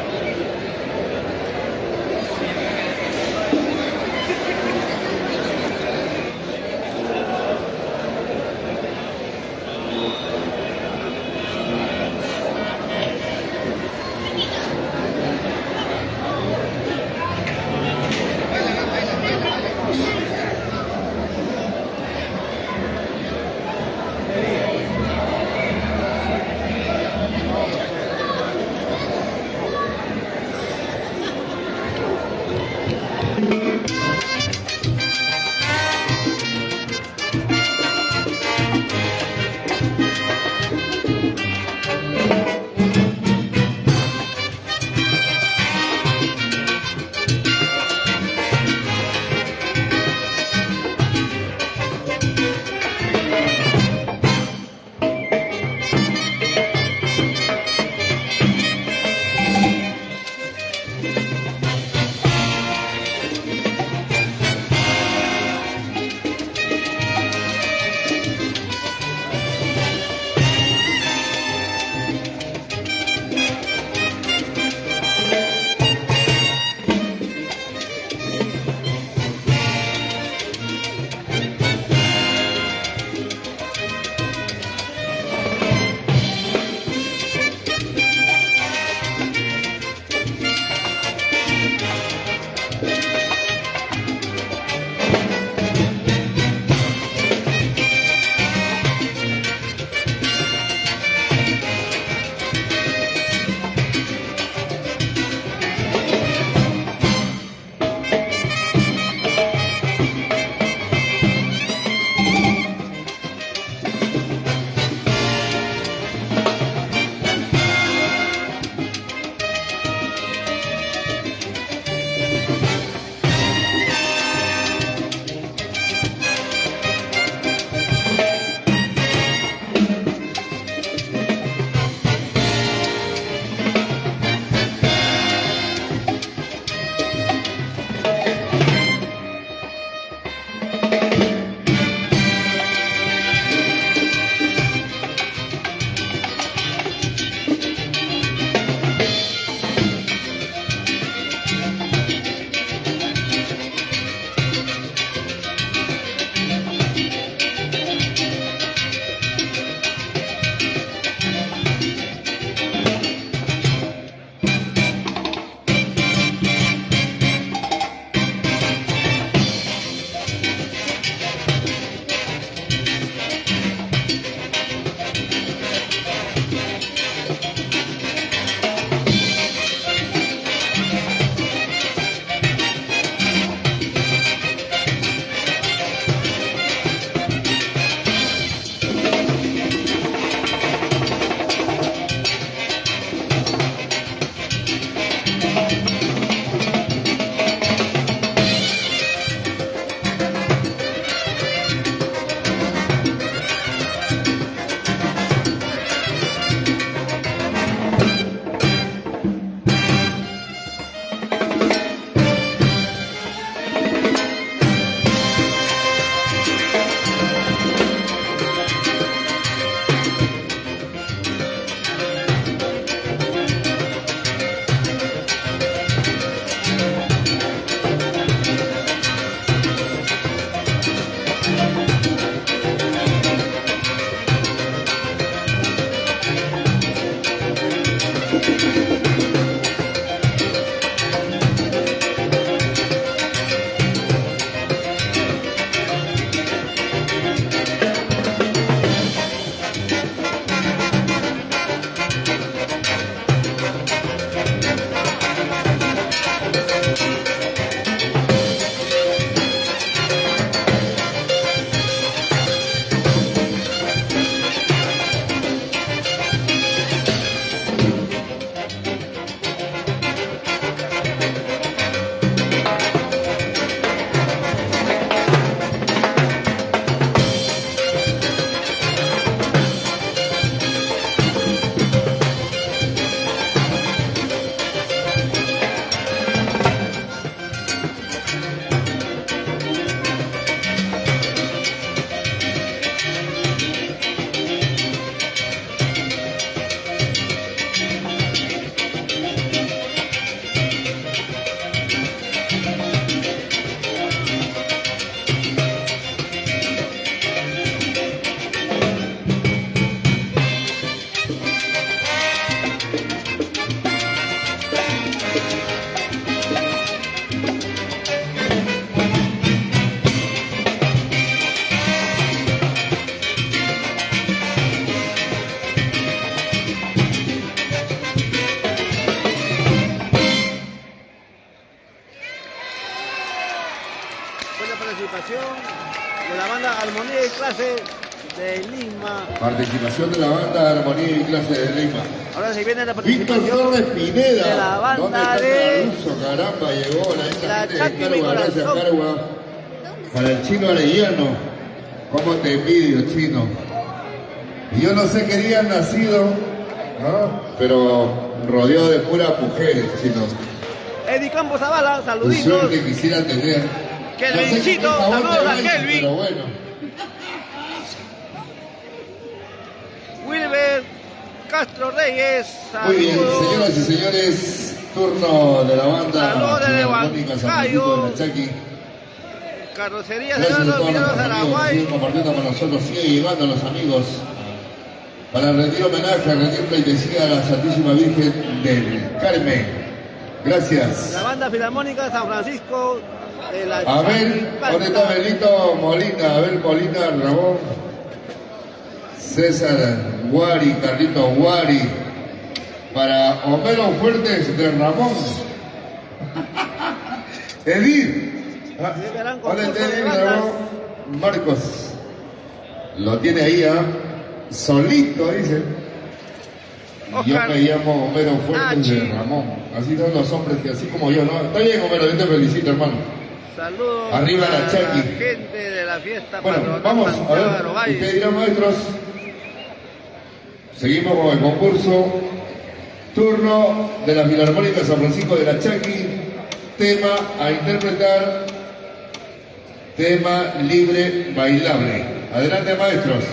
Buena participación de la banda Armonía y Clase de Lima. Participación de la banda Armonía y Clase de Lima. Ahora se viene la Víctor participación Torres Pineda. de la banda ¿Dónde está de Caruso? Caramba, llegó La gente Chaki de Mi Cargua, gracias Corazón. Cargua. Para el Chino Arellano. ¿Cómo te envidio, Chino? Y yo no sé qué día han nacido, ¿no? Pero rodeado de puras mujeres, Chino. Eddie Campos Zavala, Un saluditos. suerte quisiera tener. Kelvincito, No sé qué favor saludos te a va hizo, Kelvin. pero bueno. Wilber Castro Reyes, Muy bien, saludos. señoras y señores, turno de la banda Saludos desde Filarmónica San Francisco de la Chaki. Carrocería Gracias a Señor todos Mineros los amigos que Araguay. siguen compartiendo con nosotros, sigue llegando los amigos para rendir homenaje, rendir pleitesía a la Santísima Virgen del Carmen. Gracias. La banda Filarmónica San Francisco de la Abel, ¿dónde está Benito Molina? Abel Molina, Ramón, César Guari, Carlito Guari, para Homero Fuertes de Ramón. Edith. ¿Dónde está Edith Ramón? Marcos. Lo tiene ahí, solito, dice. Yo Oscar me llamo Homero Fuertes de Nachi. Ramón. Así son los hombres que así como yo, ¿no? Está bien, Homero, yo te felicito, hermano. Saludos Arriba la a Chaki. la gente de la fiesta Bueno, patronal vamos, a Santiago de ver, Araguay. ustedes dirán, maestros. Seguimos con el concurso. Turno de la Filarmónica San Francisco de la Chaki. Tema a interpretar. Tema libre bailable. Adelante, maestros.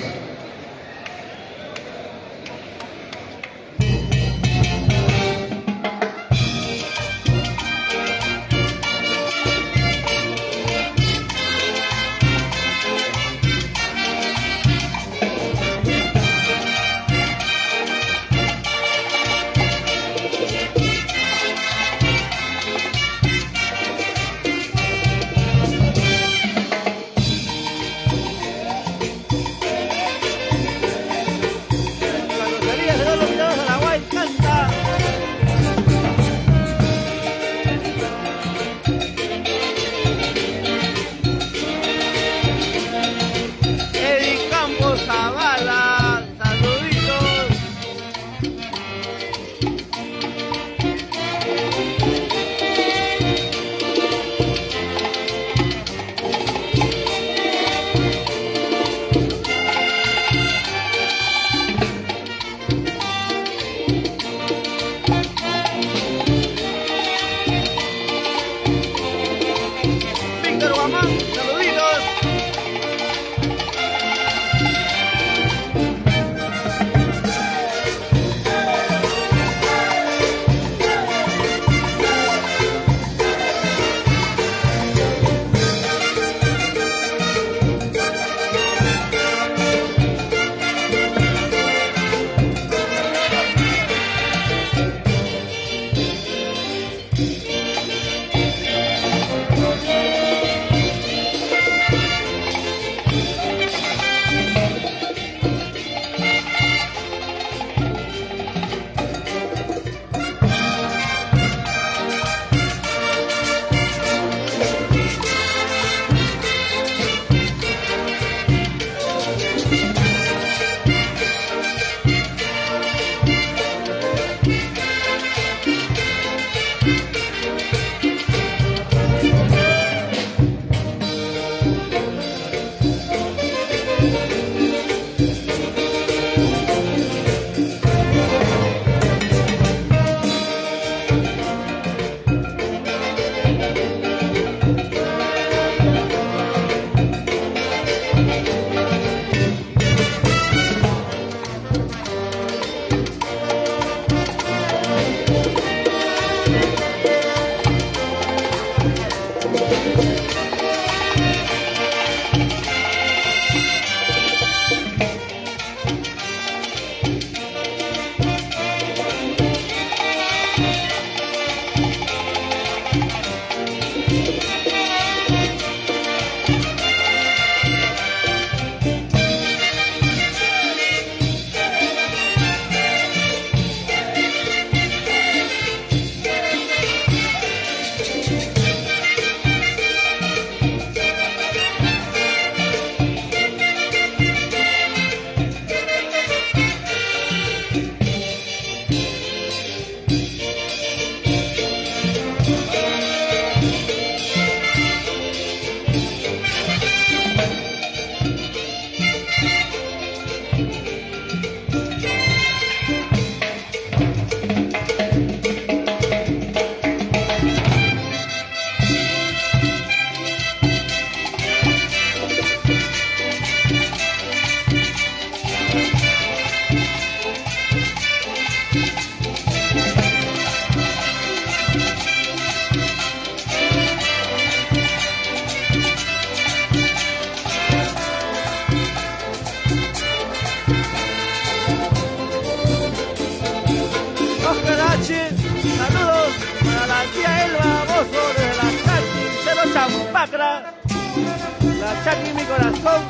La Chaki mi corazón.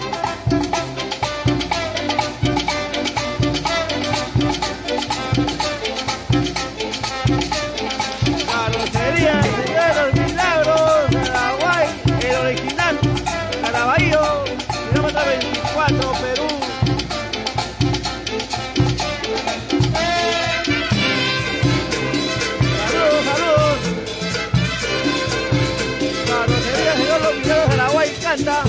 Carrocería Señor de los Milagros, Paraguay, el original, Caraballo, kilómetro 24, Perú. Saludos. Carrocería Señor de los Milagros, Paraguay, canta.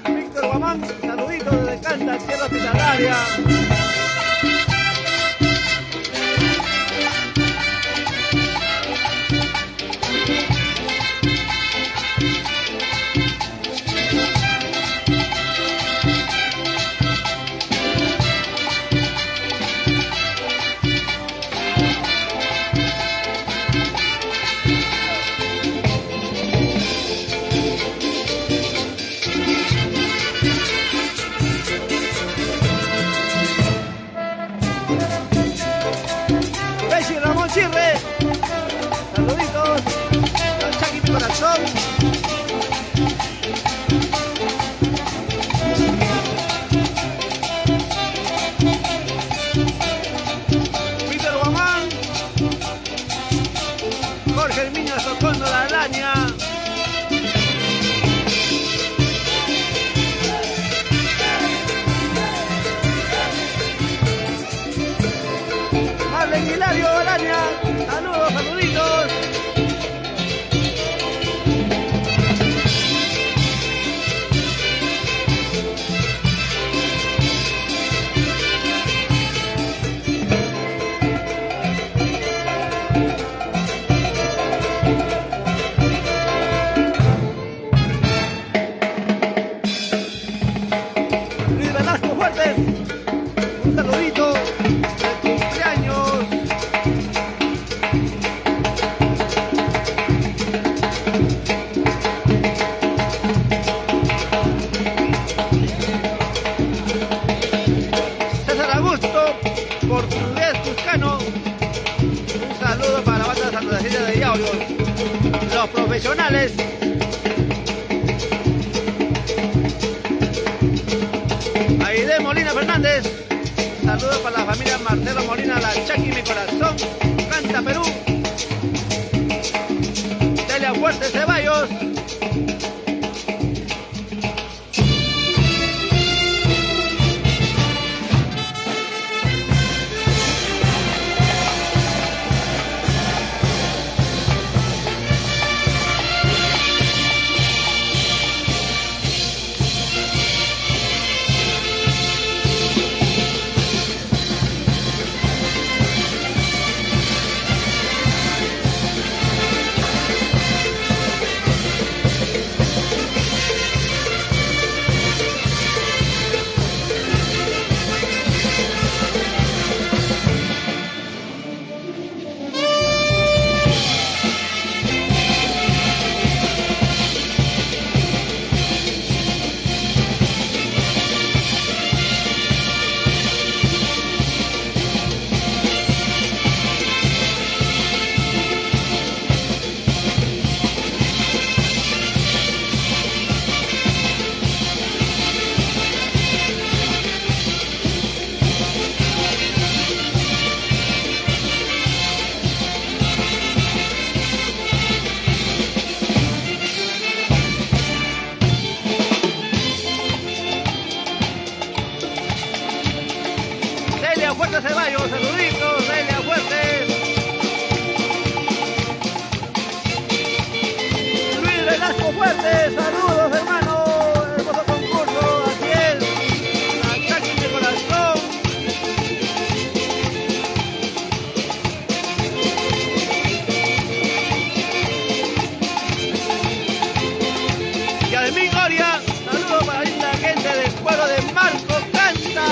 Víctor Guamán, saluditos desde Canta, tierra hospitalaria. Chirre, saluditos, la Chaki mi corazón. Víctor Guamán, Jorge Herminio Socondo la Araña. Marlen Hilario Araña, saluditos. Luis Velasco Fuertes, un saludito de cumpleaños. César Augusto, portugués Cuscano, un saludo para la banda de Santa Cecilia de Yaurios, los profesionales. Aide Molina Fernández, saludos para la familia Marcelo Molina, la Chaki mi corazón, Canta Perú. Delia Fuerte Ceballos. Fuerte Ceballos, saluditos, Delia Fuerte. Luis Velasco Fuerte, saludos hermano, hermoso concurso, así es, la Chaki de corazón. Y Ademín Goria, saludos para la gente del pueblo de Marco Canta.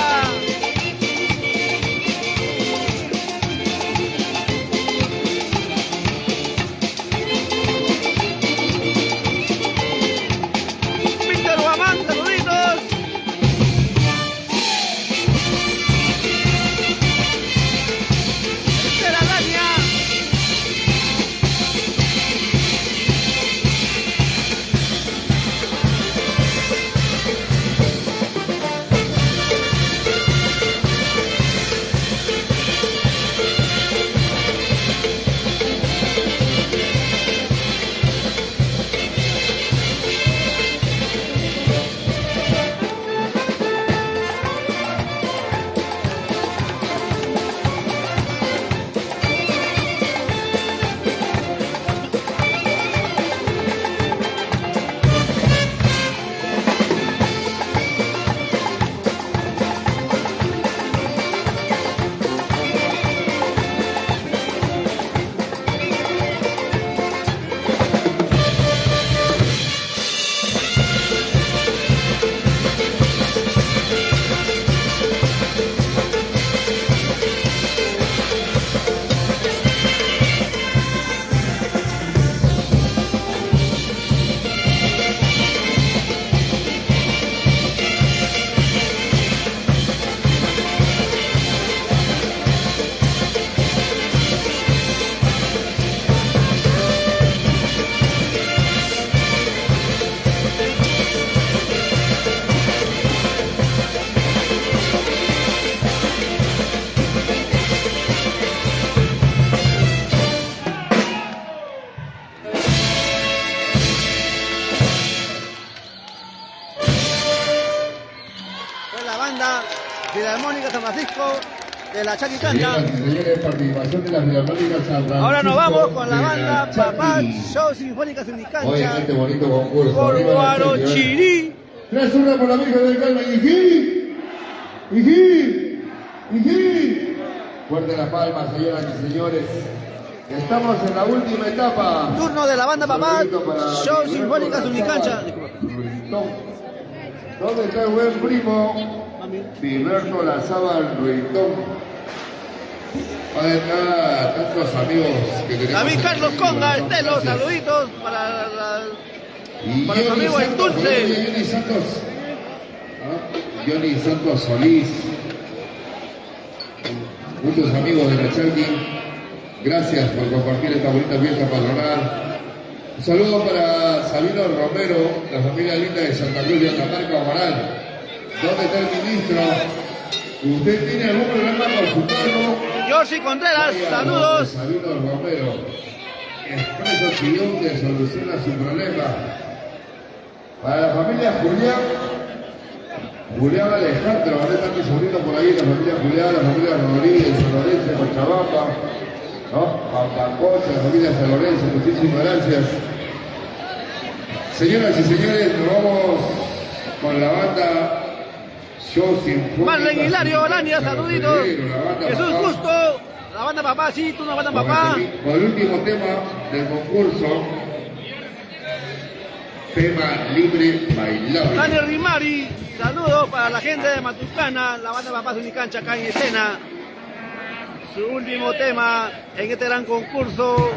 la banda Filarmónica San Francisco de la Chaquicanta. Señores, participación de la Filarmónica San Francisco. Ahora nos vamos con la banda Papá Chaqui. Show Sinfónica Sunicancha. Hoy en este bonito concurso. Por Arriba la Guarochirí. 3-1 por la Virgen del Carmen. ¡Ijí! ¡Ijí! ¡Ijí! Fuerte las palmas, señoras y señores. Estamos en la última etapa. Turno de la banda Papá Saludito para Show Gilberto Sinfónica Sunicancha. Ruitón. ¿Dónde está el buen primo? Gilberto Lazábal Ruitón. ¿Dónde están tantos amigos que tenemos? David Carlos aquí? Conga, Bueno, Estelo, gracias. saluditos para Y para los Johnny amigos del Santos, Dulce. Johnny Santos. Johnny Santos Solís. Muchos amigos de la Charqui. Gracias por compartir esta bonita fiesta patronal. Un saludo para Sabino Romero, la familia linda de Santa Cruz de Atamarca, Amaral. ¿Dónde está el ministro? ¿Usted tiene algún problema con su cargo? Yorsi Contreras, Vaya saludos. donde Sabino Romero. Expreso Chillón que soluciona su problema. Para la familia Julián Alejandro, ahora está mi sobrino por ahí, la familia Julián, la familia Rodríguez, San Lorenzo, Cochabamba, ¿no? Pampacocha, la familia San Lorenzo, muchísimas gracias. Señoras y señores, nos vamos con la banda Show Sinfónica. Marlen Hilario Olania, San saluditos. Febrero, la banda Jesús Papá. Justo, la banda Papá, sí, tú no banda Papá. Con el último tema del concurso, tema libre bailable. Daniel Rimari, saludos para la gente de Matucana, la banda Papá Sunicancha acá en escena. Su último tema en este gran concurso,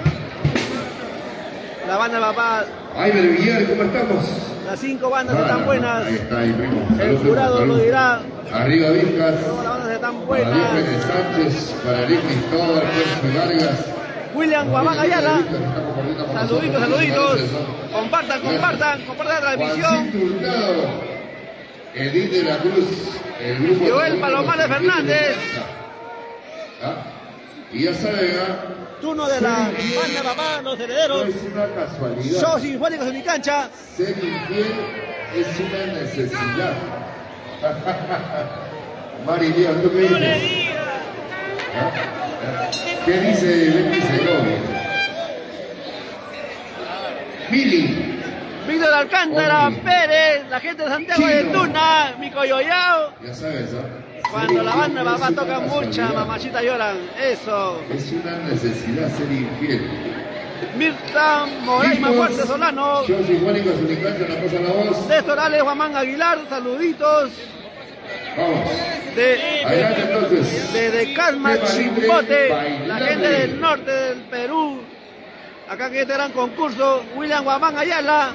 la banda Papá. Ay, Villar, ¿cómo estamos? Las 5 bandas están buenas. Ahí está, ahí primo. El Salud, jurado salud. lo dirá. Arriba Vilcas, Todas las bandas están para buenas. Virgen Sánchez, para Eric Cristóbal, Jorge Vargas. William Guamán Ayala, saluditos, saluditos. Gracias. Compartan la transmisión. Juancito Hurtado, Edith de la Cruz, el grupo Joel Palomares Fernández. ¿Ah? Y ya saben, ¿ah? Turno de la banda Papá, los No herederos. es una casualidad. Show Sinfónico Sunicancha. Ser infiel es una necesidad. Mari Díaz, ¿tú qué dices? ¿Ah? ¿Qué dice Betty Segovia? Mili. Víctor Alcántara, Omi. Pérez, la gente de Santiago de Chino. Tuna, Mico Yoyao. Ya sabes, ¿ah? Cuando la banda Ser Papá infiel toca es una mucha, casualidad. mamachita lloran. Eso. Es una necesidad ser infiel. Mirta Moraima Chicos, Fuerte Solano. Show Sinfónico Sunicancha, nos pasa la voz. Néstor Ale Juan Aguilar, saluditos. Vamos. De Adelante entonces. Calma Tema libre, Chimbote, la bailable. gente del norte del Perú. Acá en este gran concurso, William Guamán Ayala.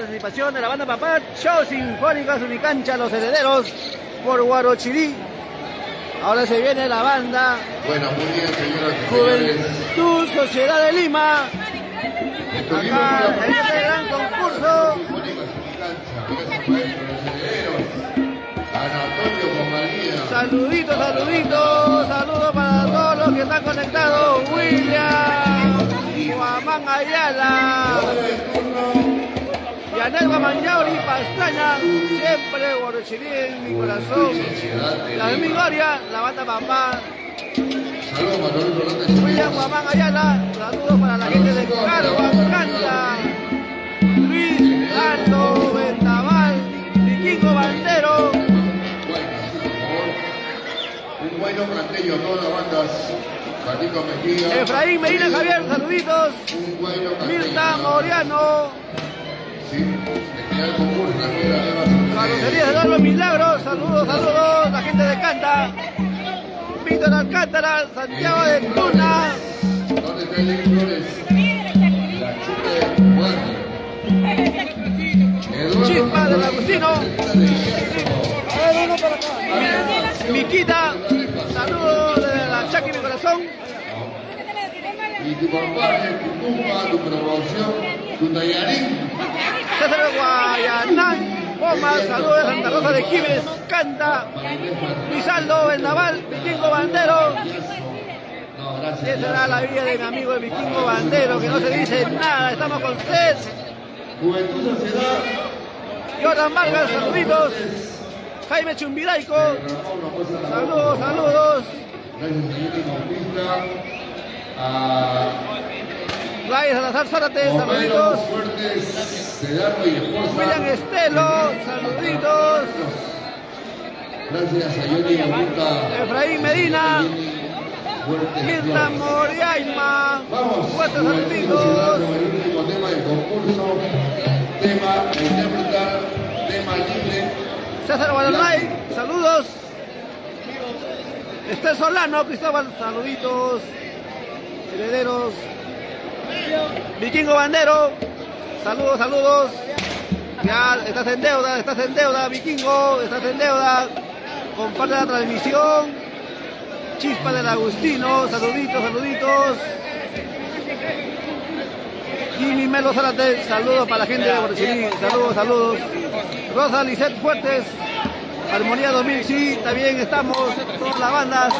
participación de la banda Papá, Show Sinfónica Unicancha, Los Herederos, por Guarochirí. Ahora se viene la banda. Bueno, muy bien, señoras y señores. Juventud Sociedad de Lima. Acá en este gran concurso. Saluditos, saluditos, saludos para todos los que están conectados. William, Guamán Ayala, Yanel Guamanyauri, Pastrana, siempre Guarochirí en mi corazón. La de mi gloria, la banda Papá. William Guamán Ayala, saludos para la gente de Carva, Canta, Luis, Alto, Vendaval, Vikingo Bandero. Un bueno plantello, todas las bandas. Patito Mejía. Efraín Medina Javier, saluditos. Un bueno Mirta Moriano. Sí, de crear concurso, la Carrocería de Darlo Milagros, saludos, saludos. La gente de Canta. Víctor Alcántara, Santiago de Tuna. ¿Dónde está el Flores? La chica de Guardia. Chispa del Agustino. Miquita, saludos desde la Chaki, mi corazón. Y tu compadre, tu tumba, tu promoción, tu tallarín. César Guayanán, Poma, saludos de Santa Rosa de Quibes, Canta, Pizaldo, Vendaval, Vikingo Bandero. Esa será la vida de mi amigo el Vikingo Bandero, que no se dice nada, estamos con Cés. Juventud Sociedad. Jordan Vargas, saluditos. Jaime Chumbiraico, saludos, saludos. Gracias, señor Conquista. A Reyes Salazar Zárate, saluditos. Fuertes, Sedardo y esposa. William Estelo, saluditos. Gracias a Johnny Bonita. Efraín Medina, Fuertes Mirta Flores. Moriaima, Vamos, fuertes Juventud Sociedad saluditos. con el último tema del concurso. Tema a interpretar, tema libre. César Guadalray, saludos. Estel Solano, Cristóbal, saluditos. Herederos. Vikingo Bandero, saludos, saludos. Ya estás en deuda, Vikingo, estás en deuda. Comparte la transmisión. Chispa del Agustino, saluditos, saluditos. Jimmy Melo Zárate, saludos para la gente de Guarochirí, saludos, saludos. Rosa Lisette Fuertes, Armonía 2000, sí, también estamos, todas las bandas.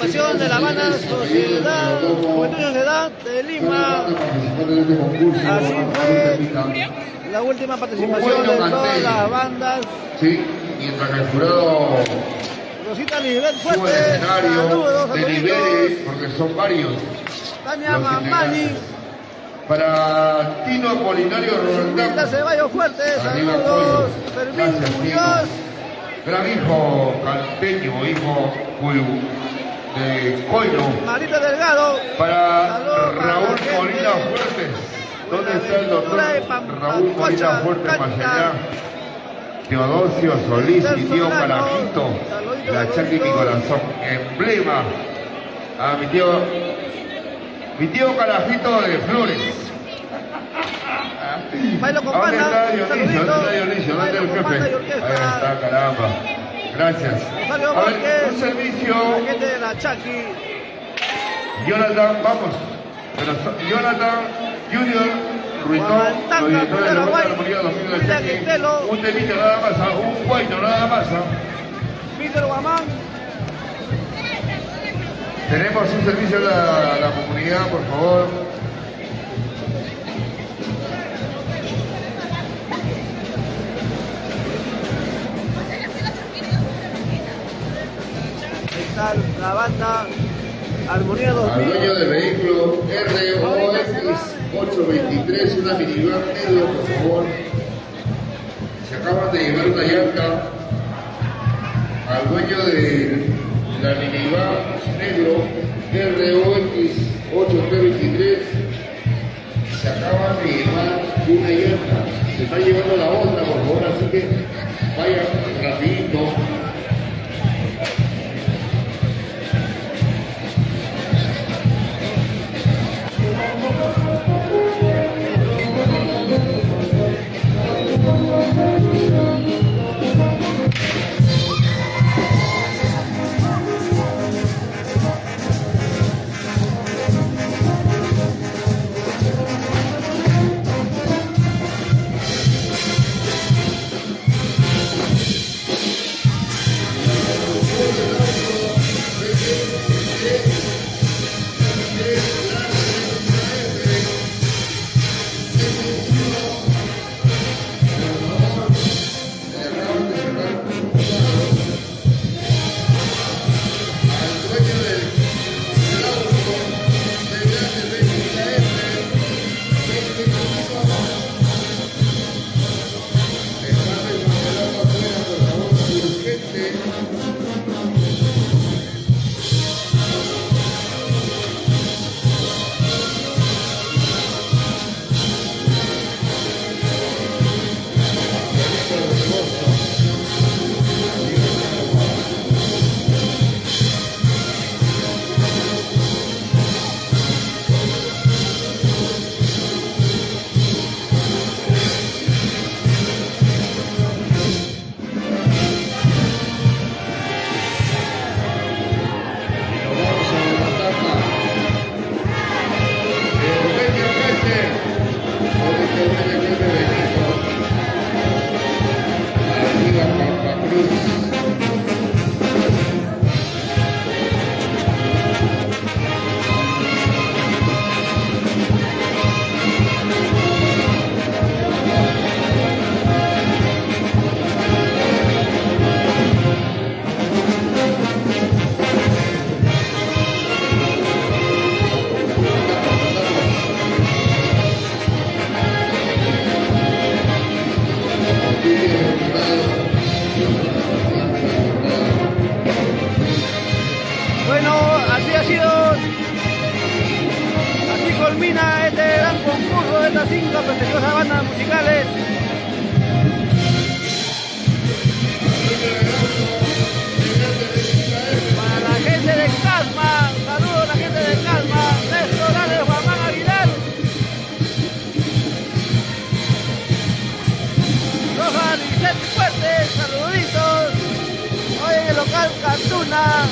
participación de la banda Sociedad Juventud de Edad de Lima. Así fue la última participación de todas las bandas. Sí, mientras el jurado Rosita Lisbeth sube al Fuerte, escenario, saludos, delibere, porque son varios. Tania los Mamani, integrantes. Para Tino Apolinario Mirta Roldán, Ceballos Fuerte, Arriba, saludos, Pollo. Fermín Gracias, Muñoz, gran hijo calpeño, hijo de Coino. Marita Delgado, Para saludos para Raúl la gente. Molina Fuertes. ¿Dónde está el doctor Buenaventura de Raúl Molina Pampacocha, Fuertes más Canta. allá? Teodosio Solís, mi tío Solano, Carajito, saludito, la Chaca y mi saludito. corazón, emblema. A mi tío Carajito de Flores. Bailo con ¿Dónde banda, está Dionisio? ¿Dónde está Dionisio? ¿Dónde está Bailo el con jefe? banda y Ahí orquesta. está, caramba. Gracias. Rosario A ver, Borges, un servicio. la gente de la Chaki, Jonathan, vamos. Jonathan Junior Ruitón, Guantánamo, los directores de la Paraguay, Banda Armonía 2000 de William Chaki. Estelo. Un temita nada más, un guayno nada más. Peter Guamán, Tenemos un servicio a la comunidad, por favor. está la banda Armonía Al 2000. dueño del vehículo ROX 823, una minivan medio, por favor. Se acaban de llevar una llanta. Al dueño de la minivan negro ROX 8323, se acaban de llevar una llanta. Se está llevando la otra, por favor, así que vayan rapidito. Bueno, así ha sido. Así culmina este gran concurso de estas 5 prestigiosas bandas musicales. Para la gente de Casma, saludos a la gente de Casma, Néstor Alex, Juan Aguilar. Roja Lisette Fuerte, saluditos. Hoy en el local Catuna.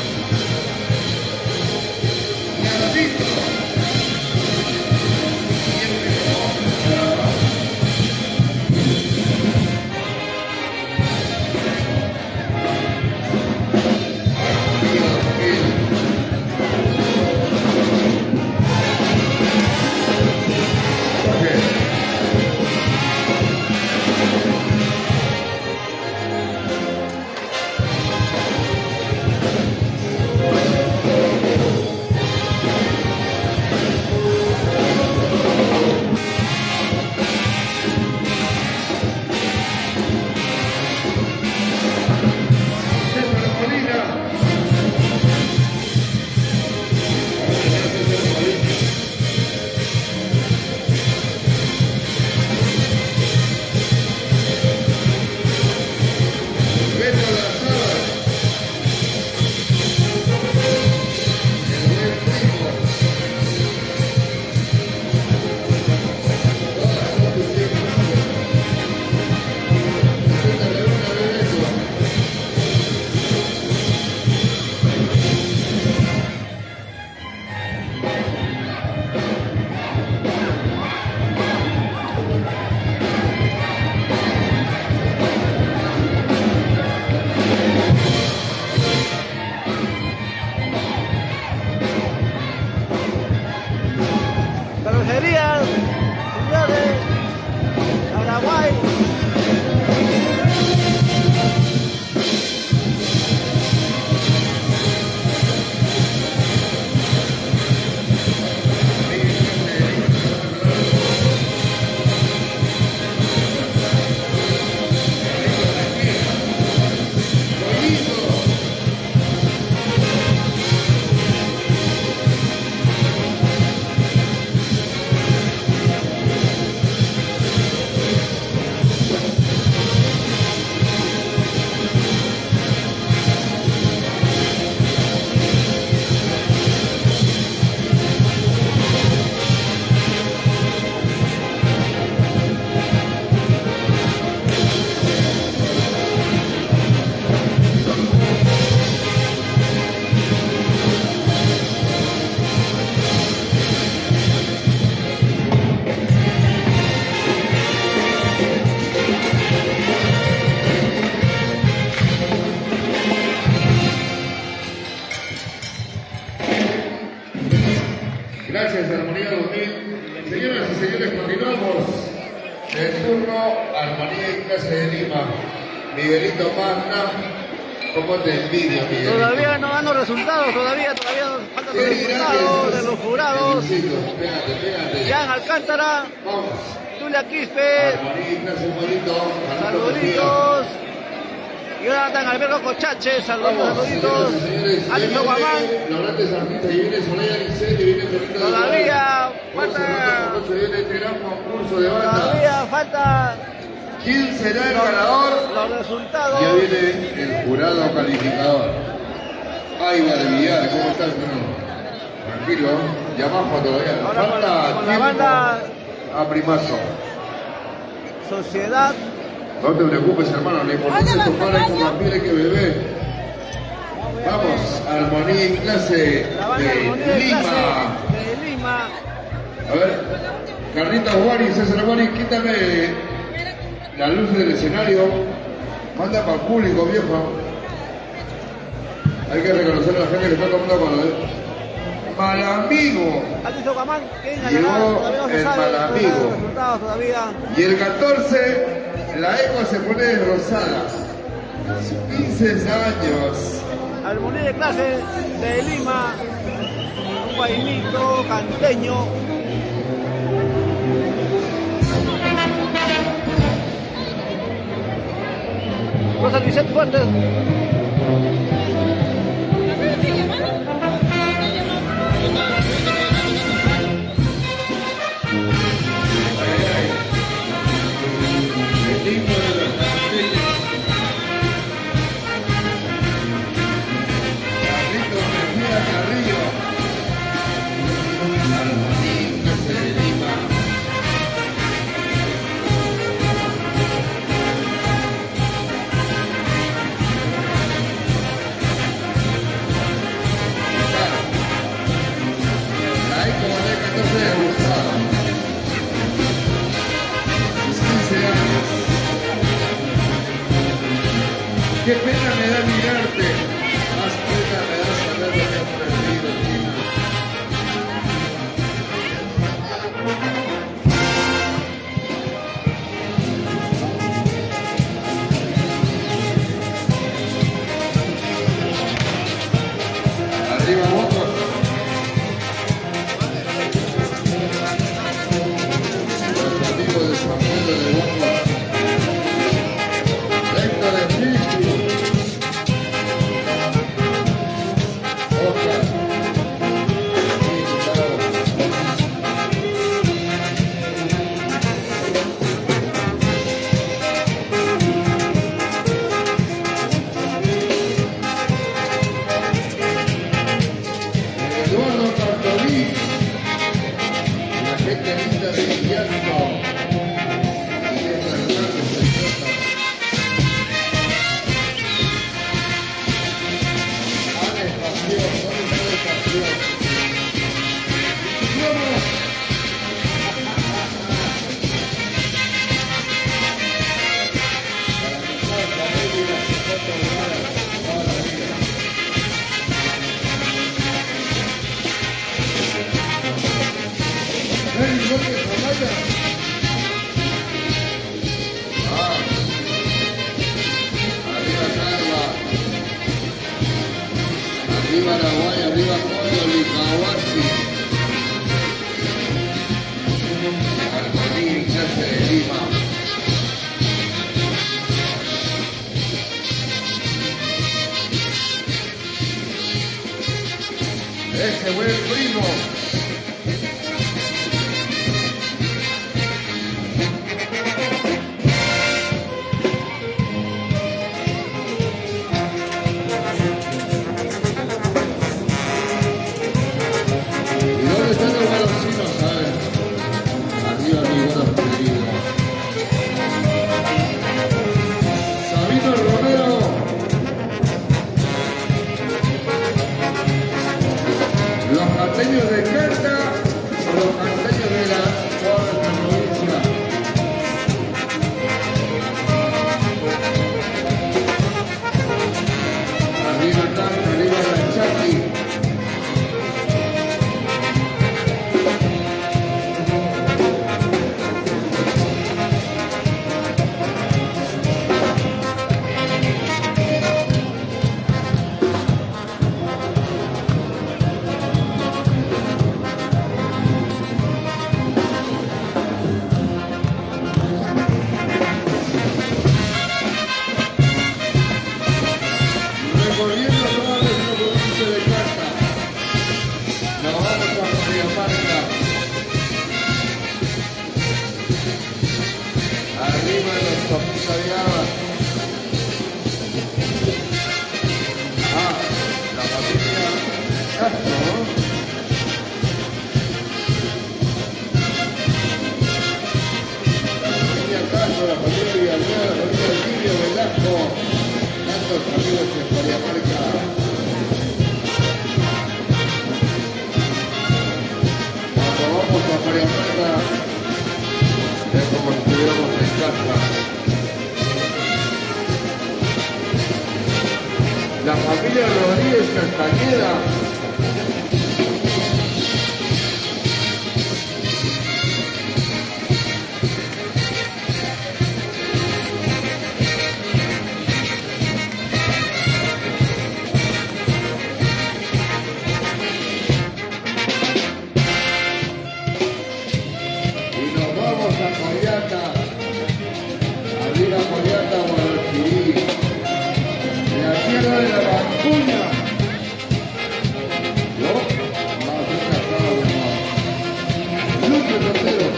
De turno, Armonía y Clase de Lima. Miguelito Magna, ¿cómo te envidio, Miguelito? Todavía no dan los resultados, todavía nos faltan los resultados de los jurados. Pégate. Jan Alcántara, Vamos. Julia Quispe, Armonía y Clase Bonito. saluditos. Jonathan Alberto Cochache, saluditos. Alex Guamán. Laurantes Artista, y viene Soraya Licet, y viene Felipe. Todavía falta. Viene este gran concurso de banda. Todavía falta ¿Quién será el ganador? los resultados. Ya viene el jurado calificador. Ay, Villar, ¿cómo estás, hermano? Tranquilo, ya bajo todavía. Ahora Falta con la tiempo banda a Primazo. Sociedad. No te preocupes, hermano, lo importante es tomar el compartir que beber. Vamos, Armonía en Clase La banda de Armonía de Lima. Clase de Lima. A ver, Carlitos Juárez, César Juárez, quítame la luz del escenario. Manda para el público, viejo. Hay que reconocer a la gente que está tomando con el mal amigo. Alex Guamán, ¿quién Llegó ganará? Todavía no se el sabe mal amigo. los resultados todavía. Y el 14, la eco se pone rosada. 15 años. Armonía de Clase de Lima. Un guainito canteño. Rosa Vicente Fuentes. El himno de los canteños. Carlitos Mejía Carrillo. Armonía en Clase de Lima. La eco de 14 de Rosada. Mis 15 años. Qué pena me da mirarte. Más pena me da saber lo que has perdido, Lima. Arriba, Bocos. Los amigos de San Pedro de Bocos. Recto de Cristo. Oscar. Eduardo Cartolí. La gente linda de Guillermo. Y de Fernández Mendoza. Alex Pasión, ¿dónde está el Pasión? Hey, López Amaya. Arriba Calva. Arriba Araguay, arriba Córdoba, Cahuasi. Armonía en Clase de Lima. Ese buen primo. ¿Y dónde están los balocinos? A ver. Arriba, mi buenos queridos. Sabino Romero. Los sopita de haba. La familia Castro. La familia Castro, la familia Villarreal, la familia Silvio Velasco. Tantos amigos en Pariamarca. Cuando vamos a Pariamarca, es como si estuviéramos en casa. La familia Rodríguez Castañeda. Y nos vamos a Coyata. Arriba Coyata, Guadalquivir. La tierra de la Bancuña. ¿No? Vamos a hacer casado, hermano. Luque Rotero.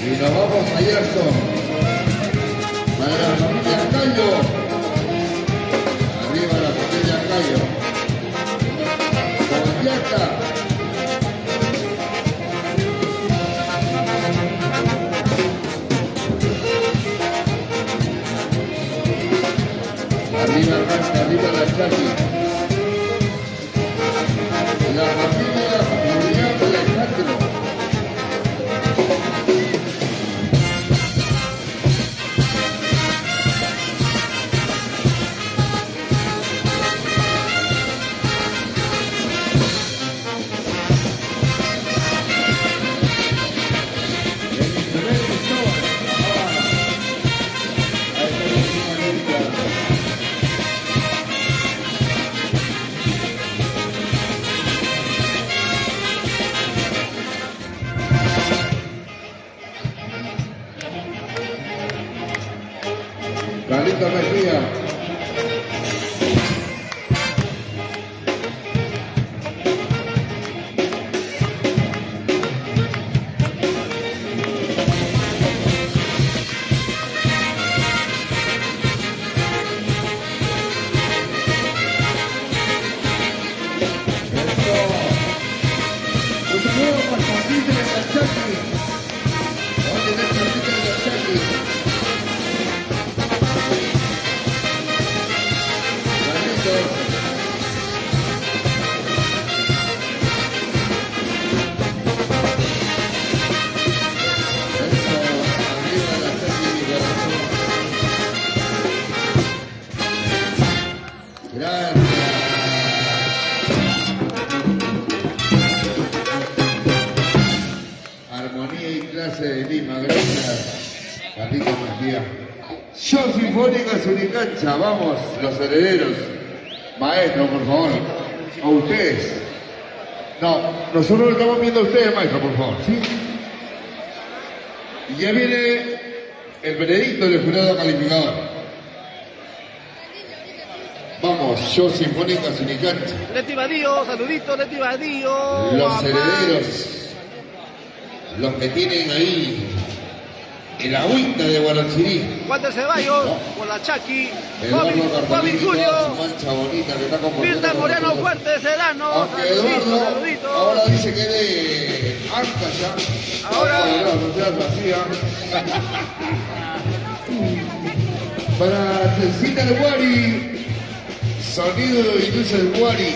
Y nos vamos a Yerson. Para la familia Cayo. Arriba la familia Cayo. Coyata. Arriba Raza, arriba la Chaki. La familia Julián Alejandro. Carlito Mejía. Un saludo para el Martín de la Chaki. Oye, el Martín de la Chaki. Armonía y clase de Lima, gracias. Carlito Mejía. Show Sinfónica Suricancha, vamos, los herederos. Maestro, por favor. A ustedes. No, nosotros lo estamos viendo a ustedes, maestro, por favor. ¿Sí? Y ya viene el veredicto del jurado calificador. Vamos, Show Sinfónica Suricancha. Leti Badío, saludito, Leti Badío. Los herederos. Los que tienen ahí el agüita de Guarachirí. Walter Ceballos, por la Chaki. Eduardo Bobby Cartolini, Julio. toda su mancha bonita que está comportando. Mirta Moreno Fuerte, Sedano. Aunque Saludito, Eduardo saludito. ahora dice que es de Anca ya. Ahora. No seas vacía. Para Cecita el Guari, sonido y luces el Guari,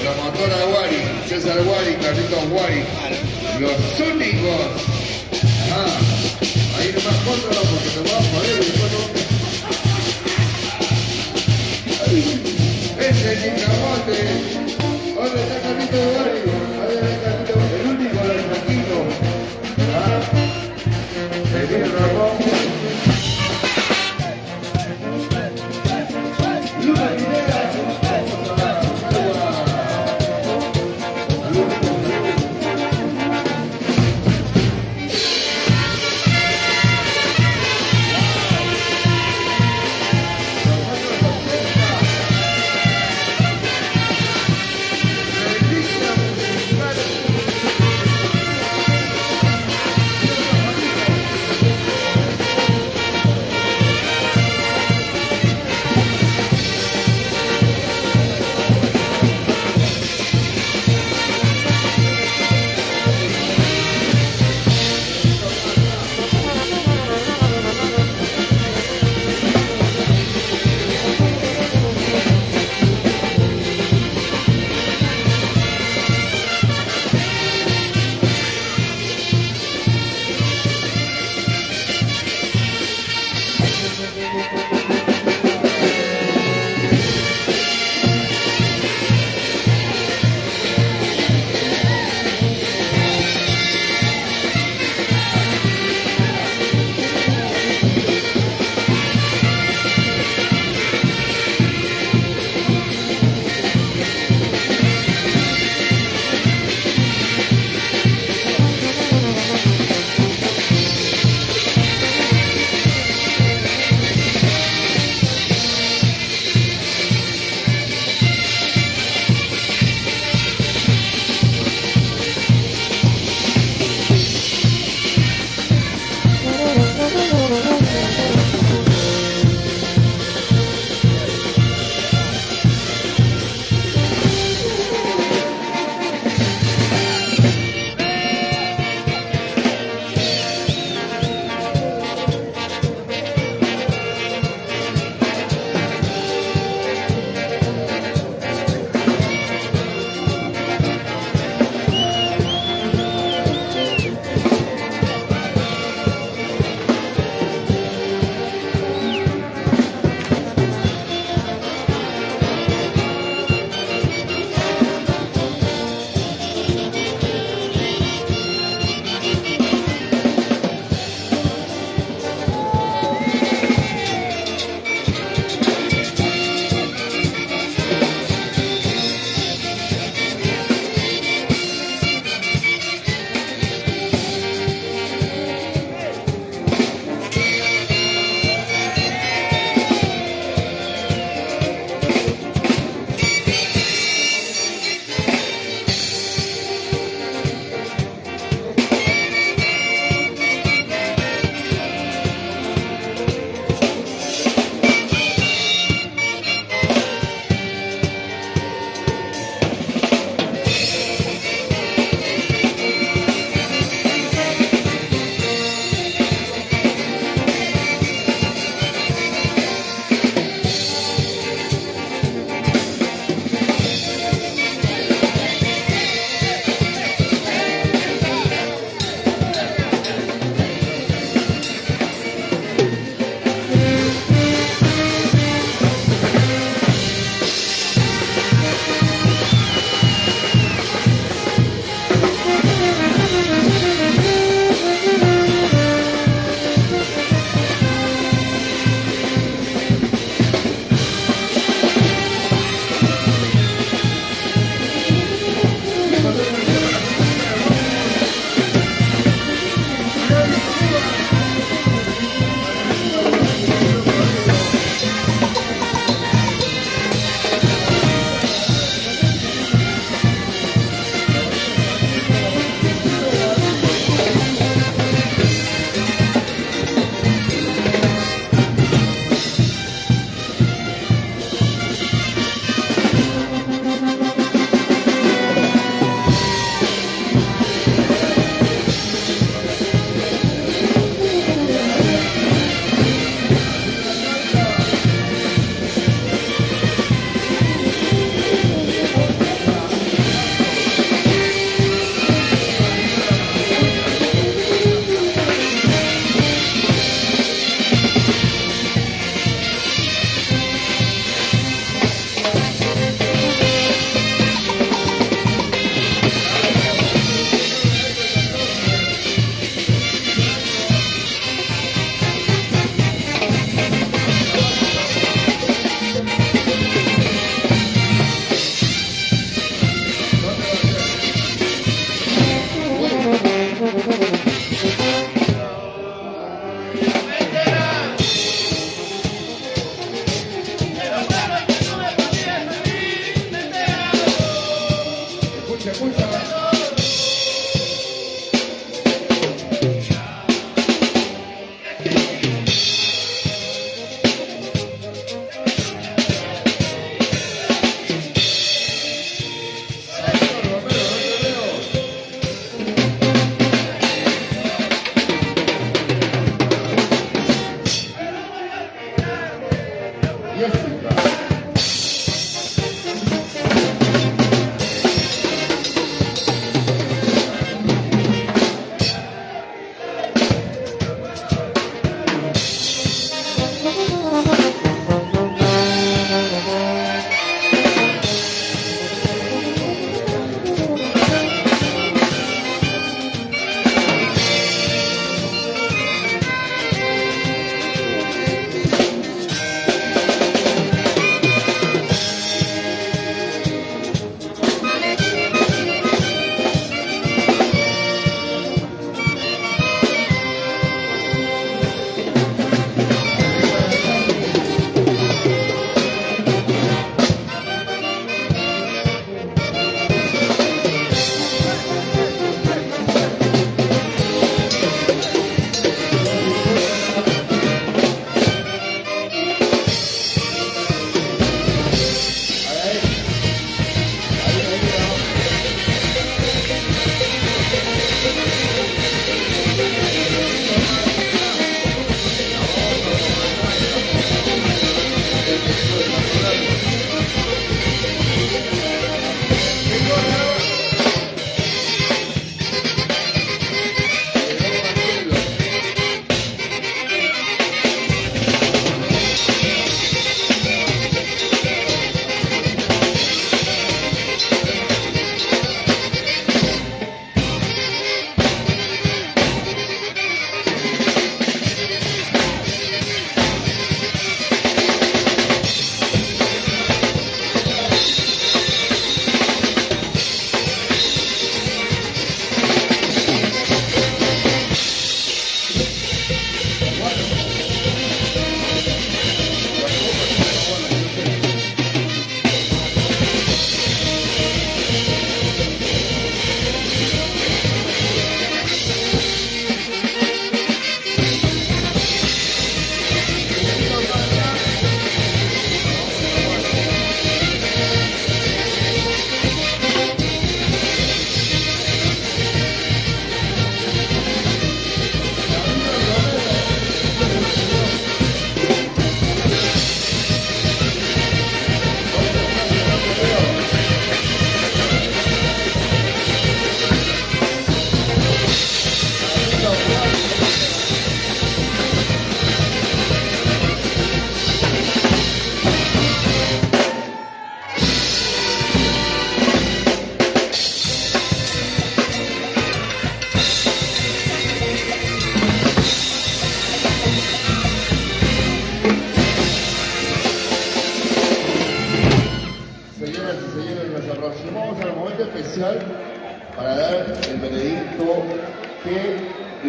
promotora Guari, César Guari, Carlitos Guari, los únicos. Ahí nomás contra porque te vas a joder y después no. Ese es el camote. ¿Dónde está Carlitos Guari? Ahí está Carlitos, el único del tranquilo. Seguir Ramón. Luna Pineda.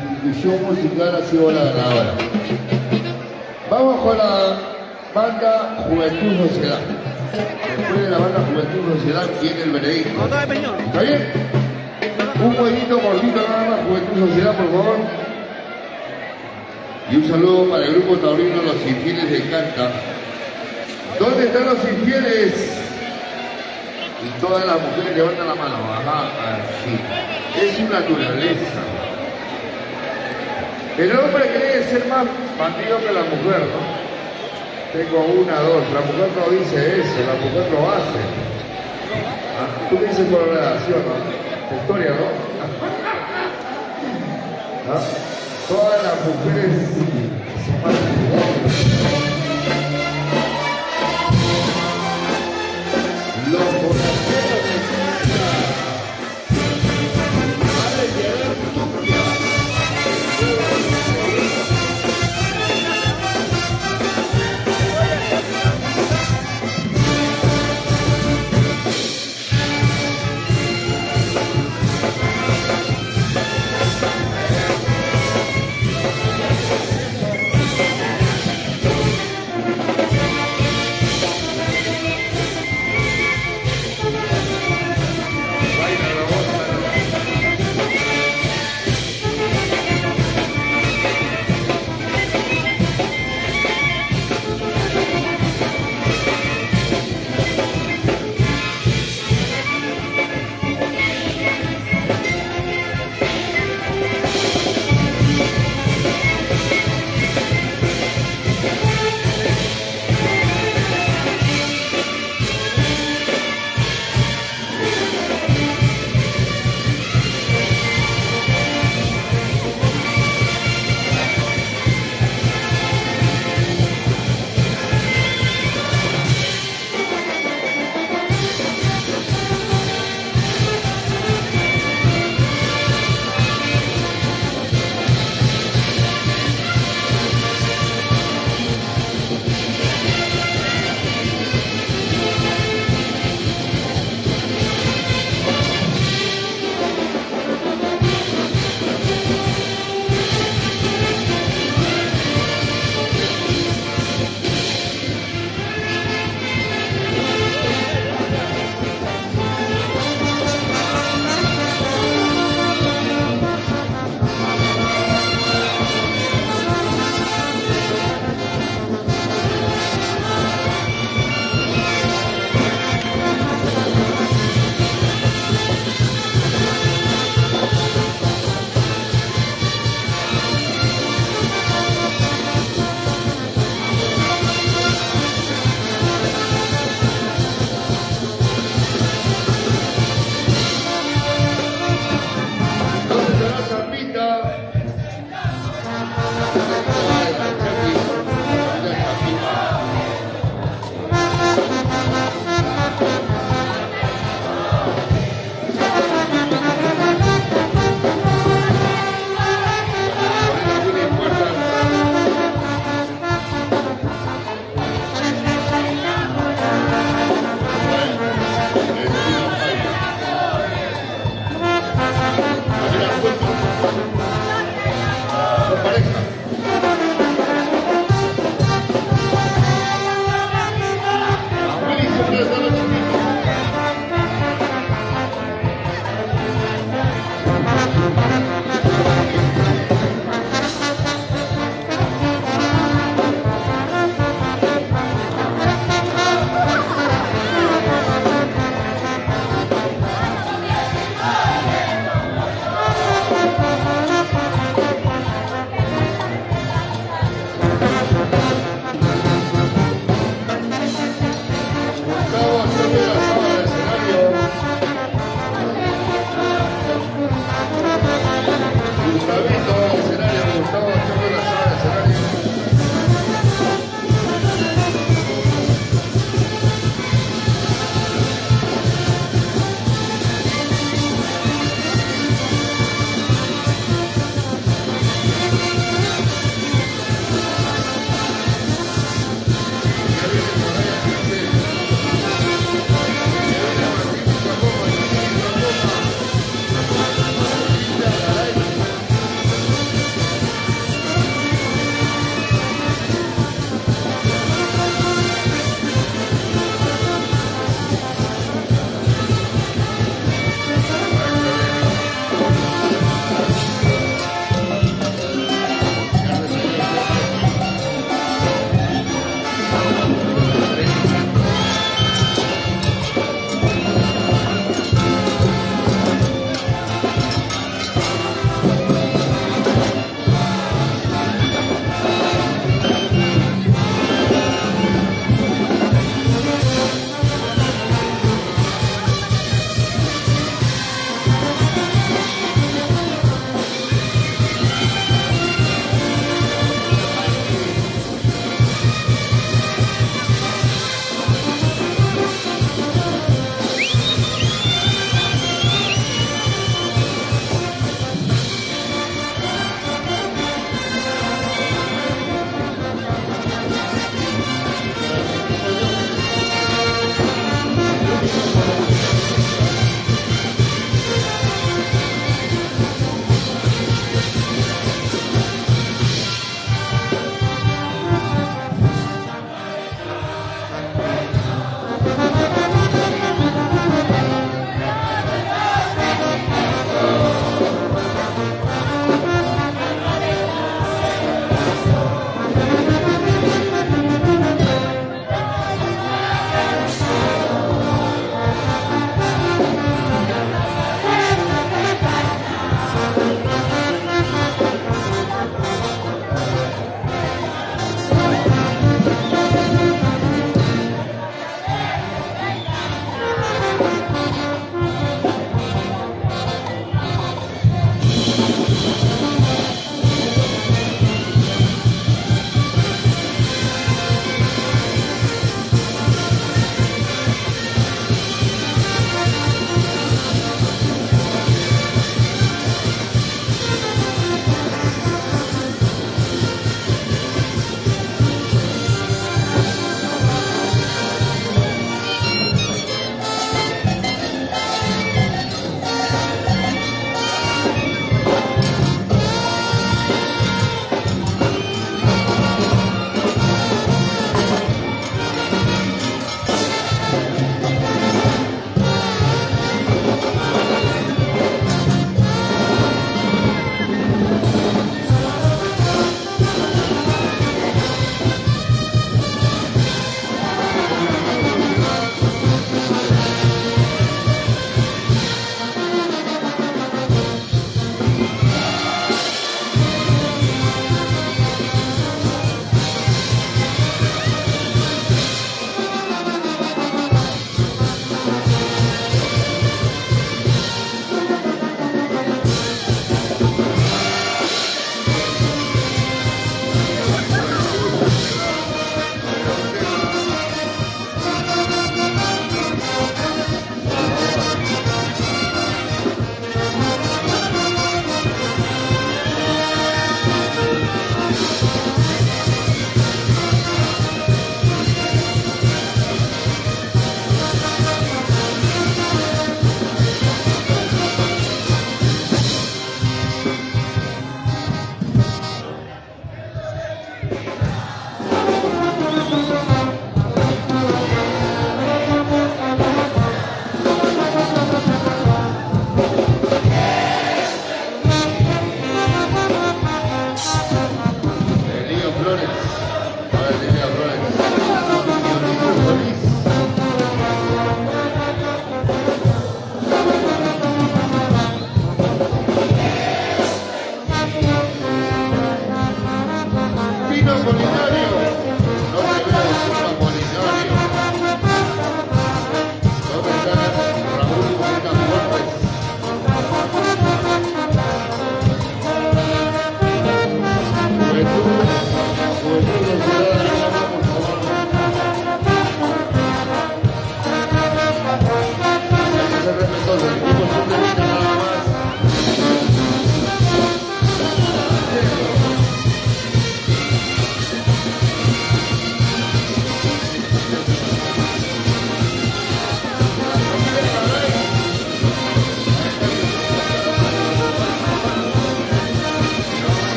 institución musical ha sido la ganadora. Vamos con la banda Juventud Sociedad. Después de la banda Juventud Sociedad viene el veredicto. ¿Está bien? Un jueguito cortito nada más, Juventud Sociedad, por favor. Y un saludo para el grupo taurino Los Infieles de Canta. ¿Dónde están los infieles? Y todas las mujeres levantan la mano. Ajá, así. Es su naturaleza. El hombre cree ser más bandido que la mujer, ¿no? Tengo una, dos. La mujer no dice eso, la mujer lo hace. ¿Ah? Tú dices por la relación, ¿no? La historia, ¿no? ¿Ah? Todas las mujeres son más los bonaceros de casa. Vale, llevar tuya.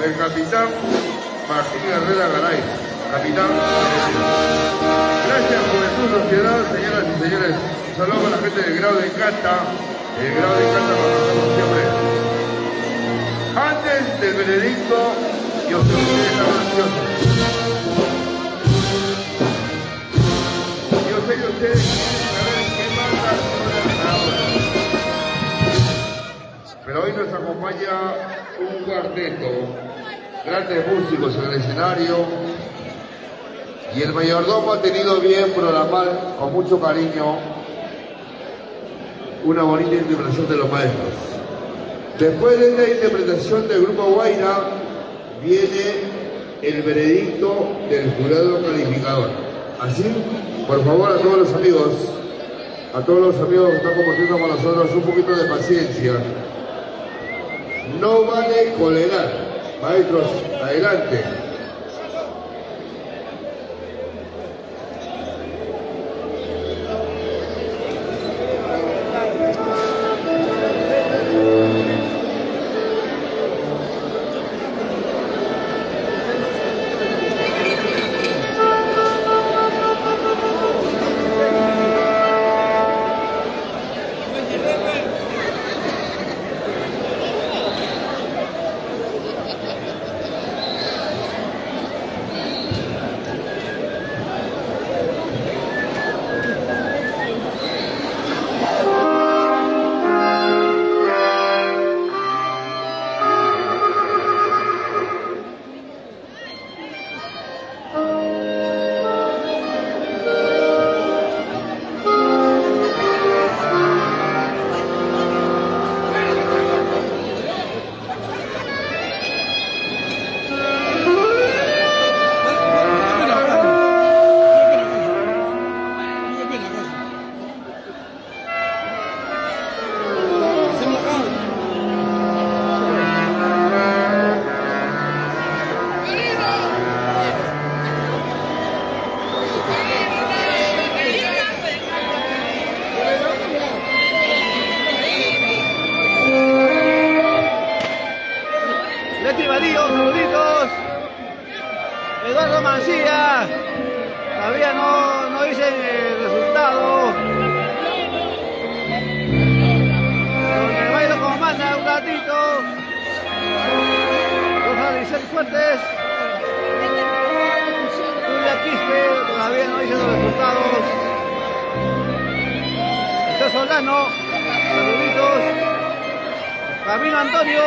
el capitán Martín Herrera Garay. Capitán. Gracias, Juventud Sociedad, señoras y señores. Un saludo a la gente del grado de Cata. El grado de Cata lo hacemos siempre. Antes del veredicto, yo sé que ustedes están ansiosos. Yo sé que ustedes quieren saber qué pasa ahora. Pero hoy nos acompaña un cuarteto, grandes músicos en el escenario, y el mayordomo ha tenido bien programar con mucho cariño una bonita interpretación de los maestros. Después de esta interpretación del grupo Guaira viene el veredicto del jurado calificador. Así, por favor, a todos los amigos que están compartiendo con nosotros, un poquito de paciencia. No vale colerar. Maestros, adelante. Eduardo Mancilla, todavía no dicen el resultado. El baile comanda un ratito. Los Alicel Fuertes. Julia Quispe, todavía no dicen los resultados. José Solano, saluditos. Camino Antonio.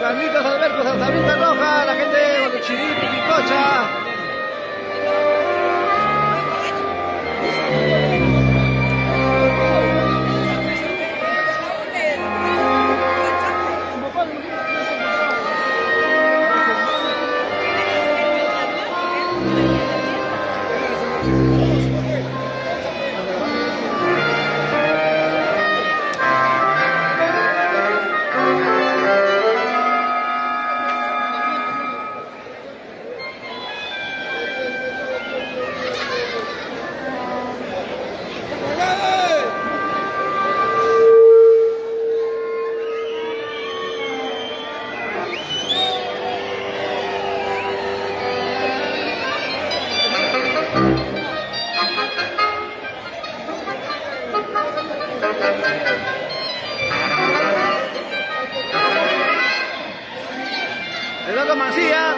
Carlitos Alberto, Salsamita Roja, la gente de Chiripi, Picocha. Eduardo Mancilla,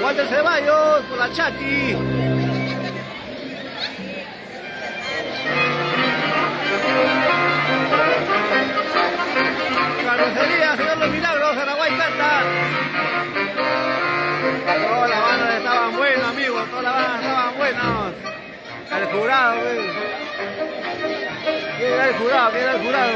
Walter Ceballos por la Chaki, Carrocería Señor Los Milagros, Araguay Canta. Todas las bandas estaban buenas, amigos, todas las bandas estaban buenas. El jurado, ¿quién era el jurado? ¿Quién era el jurado?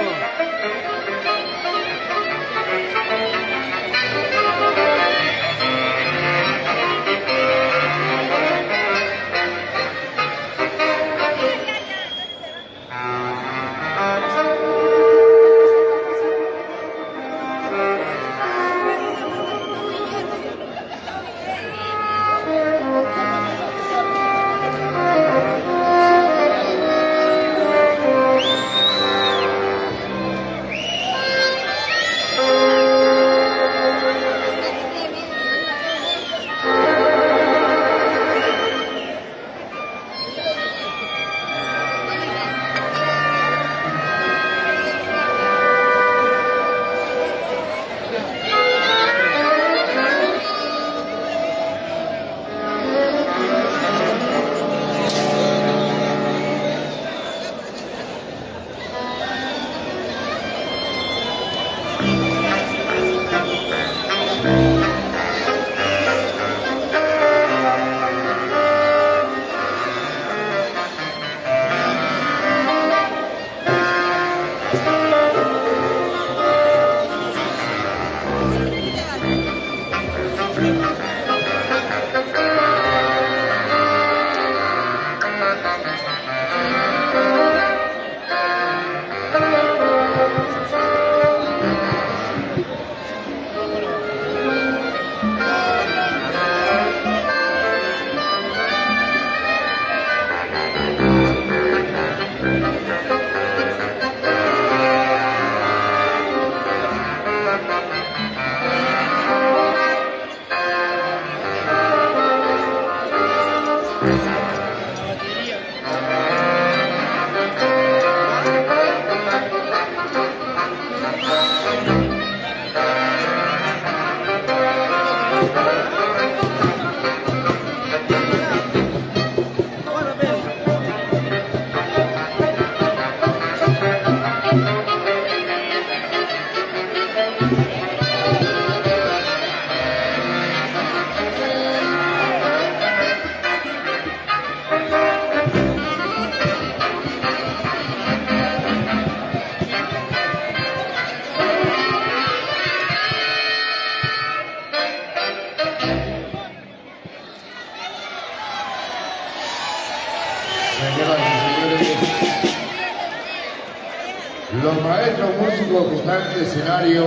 Los maestros músicos que están en el escenario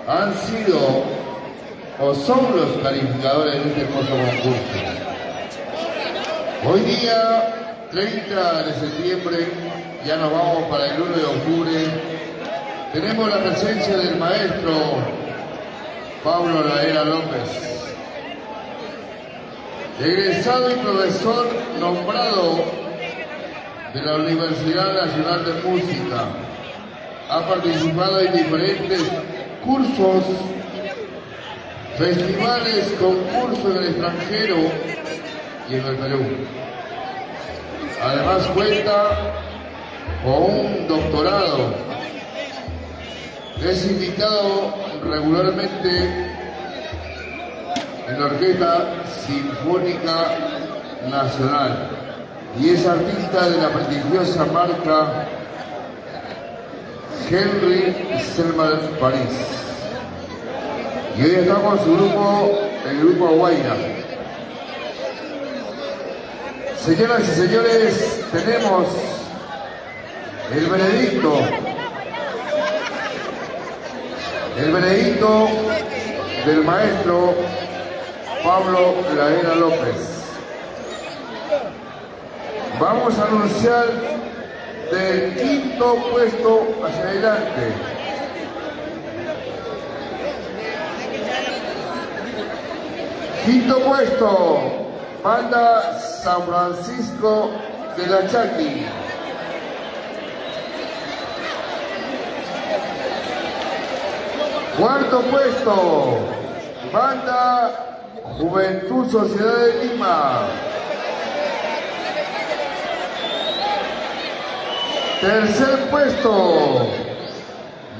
han sido o son los calificadores de este hermoso concurso. Hoy día, 30 de septiembre, ya nos vamos para el 1 de octubre, tenemos la presencia del maestro Pablo Laera López, egresado y profesor nombrado de la Universidad Nacional de Música. Ha participado en diferentes cursos, festivales, concursos en el extranjero y en el Perú. Además cuenta con un doctorado. Es invitado regularmente en la Orquesta Sinfónica Nacional y es artista de la prestigiosa marca Henry Selman París. Y hoy está con su grupo, el grupo Guaira. Señoras y señores, tenemos el veredicto del maestro Pablo Laera López. Vamos a anunciar del quinto puesto hacia adelante. Quinto puesto, banda San Francisco de la Chaqui. Cuarto puesto, banda Juventud Sociedad de Lima. Tercer puesto,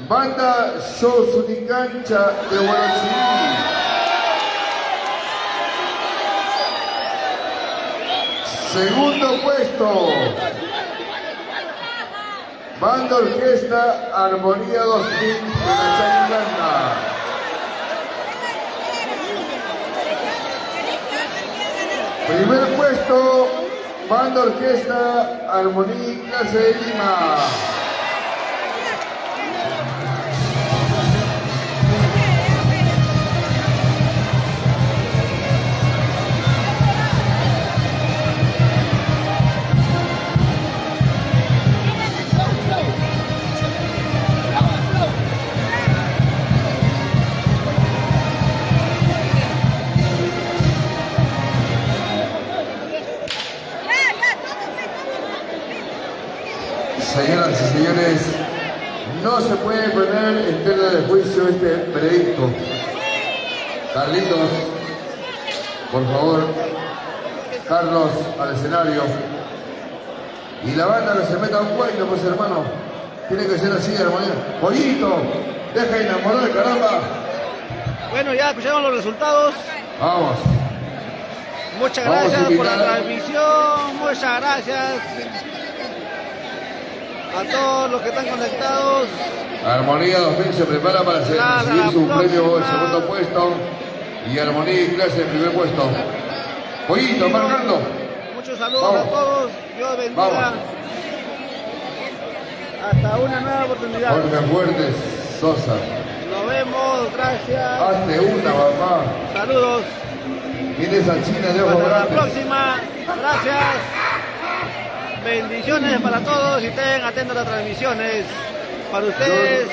banda Show Sunicancha de Huarachirí. Segundo puesto, banda Orquesta Armonía 2000 de la Chacilanda. Primer puesto, banda Orquesta Armonía y Clase de Lima. Señoras y señores, no se puede poner en tela de juicio este veredicto. Carlitos, por favor, Carlos al escenario. Y la banda que se meta un cuello, pues hermano, tiene que ser así, hermano. Pollito, deja de enamorar, caramba. Bueno, ya escuchamos los resultados. Vamos. Muchas gracias por la transmisión, muchas gracias a todos los que están conectados. Armonía 2000 se prepara para recibir su premio en segundo puesto y Armonía y Clase en primer puesto. Pollito, marcando. Muchos saludos a todos. Dios bendiga. Vamos. Hasta una nueva oportunidad. Jorge Fuertes, Sosa. Nos vemos, gracias. Hazte una, papá. Saludos. Viene esa china de ojos Hasta la grandes. próxima. Gracias. Bendiciones para todos y estén atentos a las transmisiones. Para ustedes,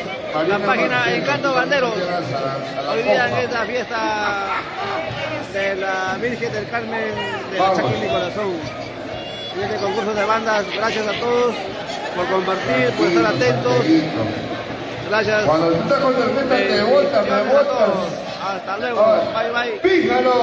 la página Encanto Banderos. Hoy día en esta fiesta de la Virgen del Carmen de la Chaquín y Corazón. Y este concurso de bandas, gracias a todos por compartir, por estar atentos. Gracias. Cuando tú estás con tormenta te botas, me Bendiciones a botas. todos. Hasta luego. Bye bye. Fíjalo.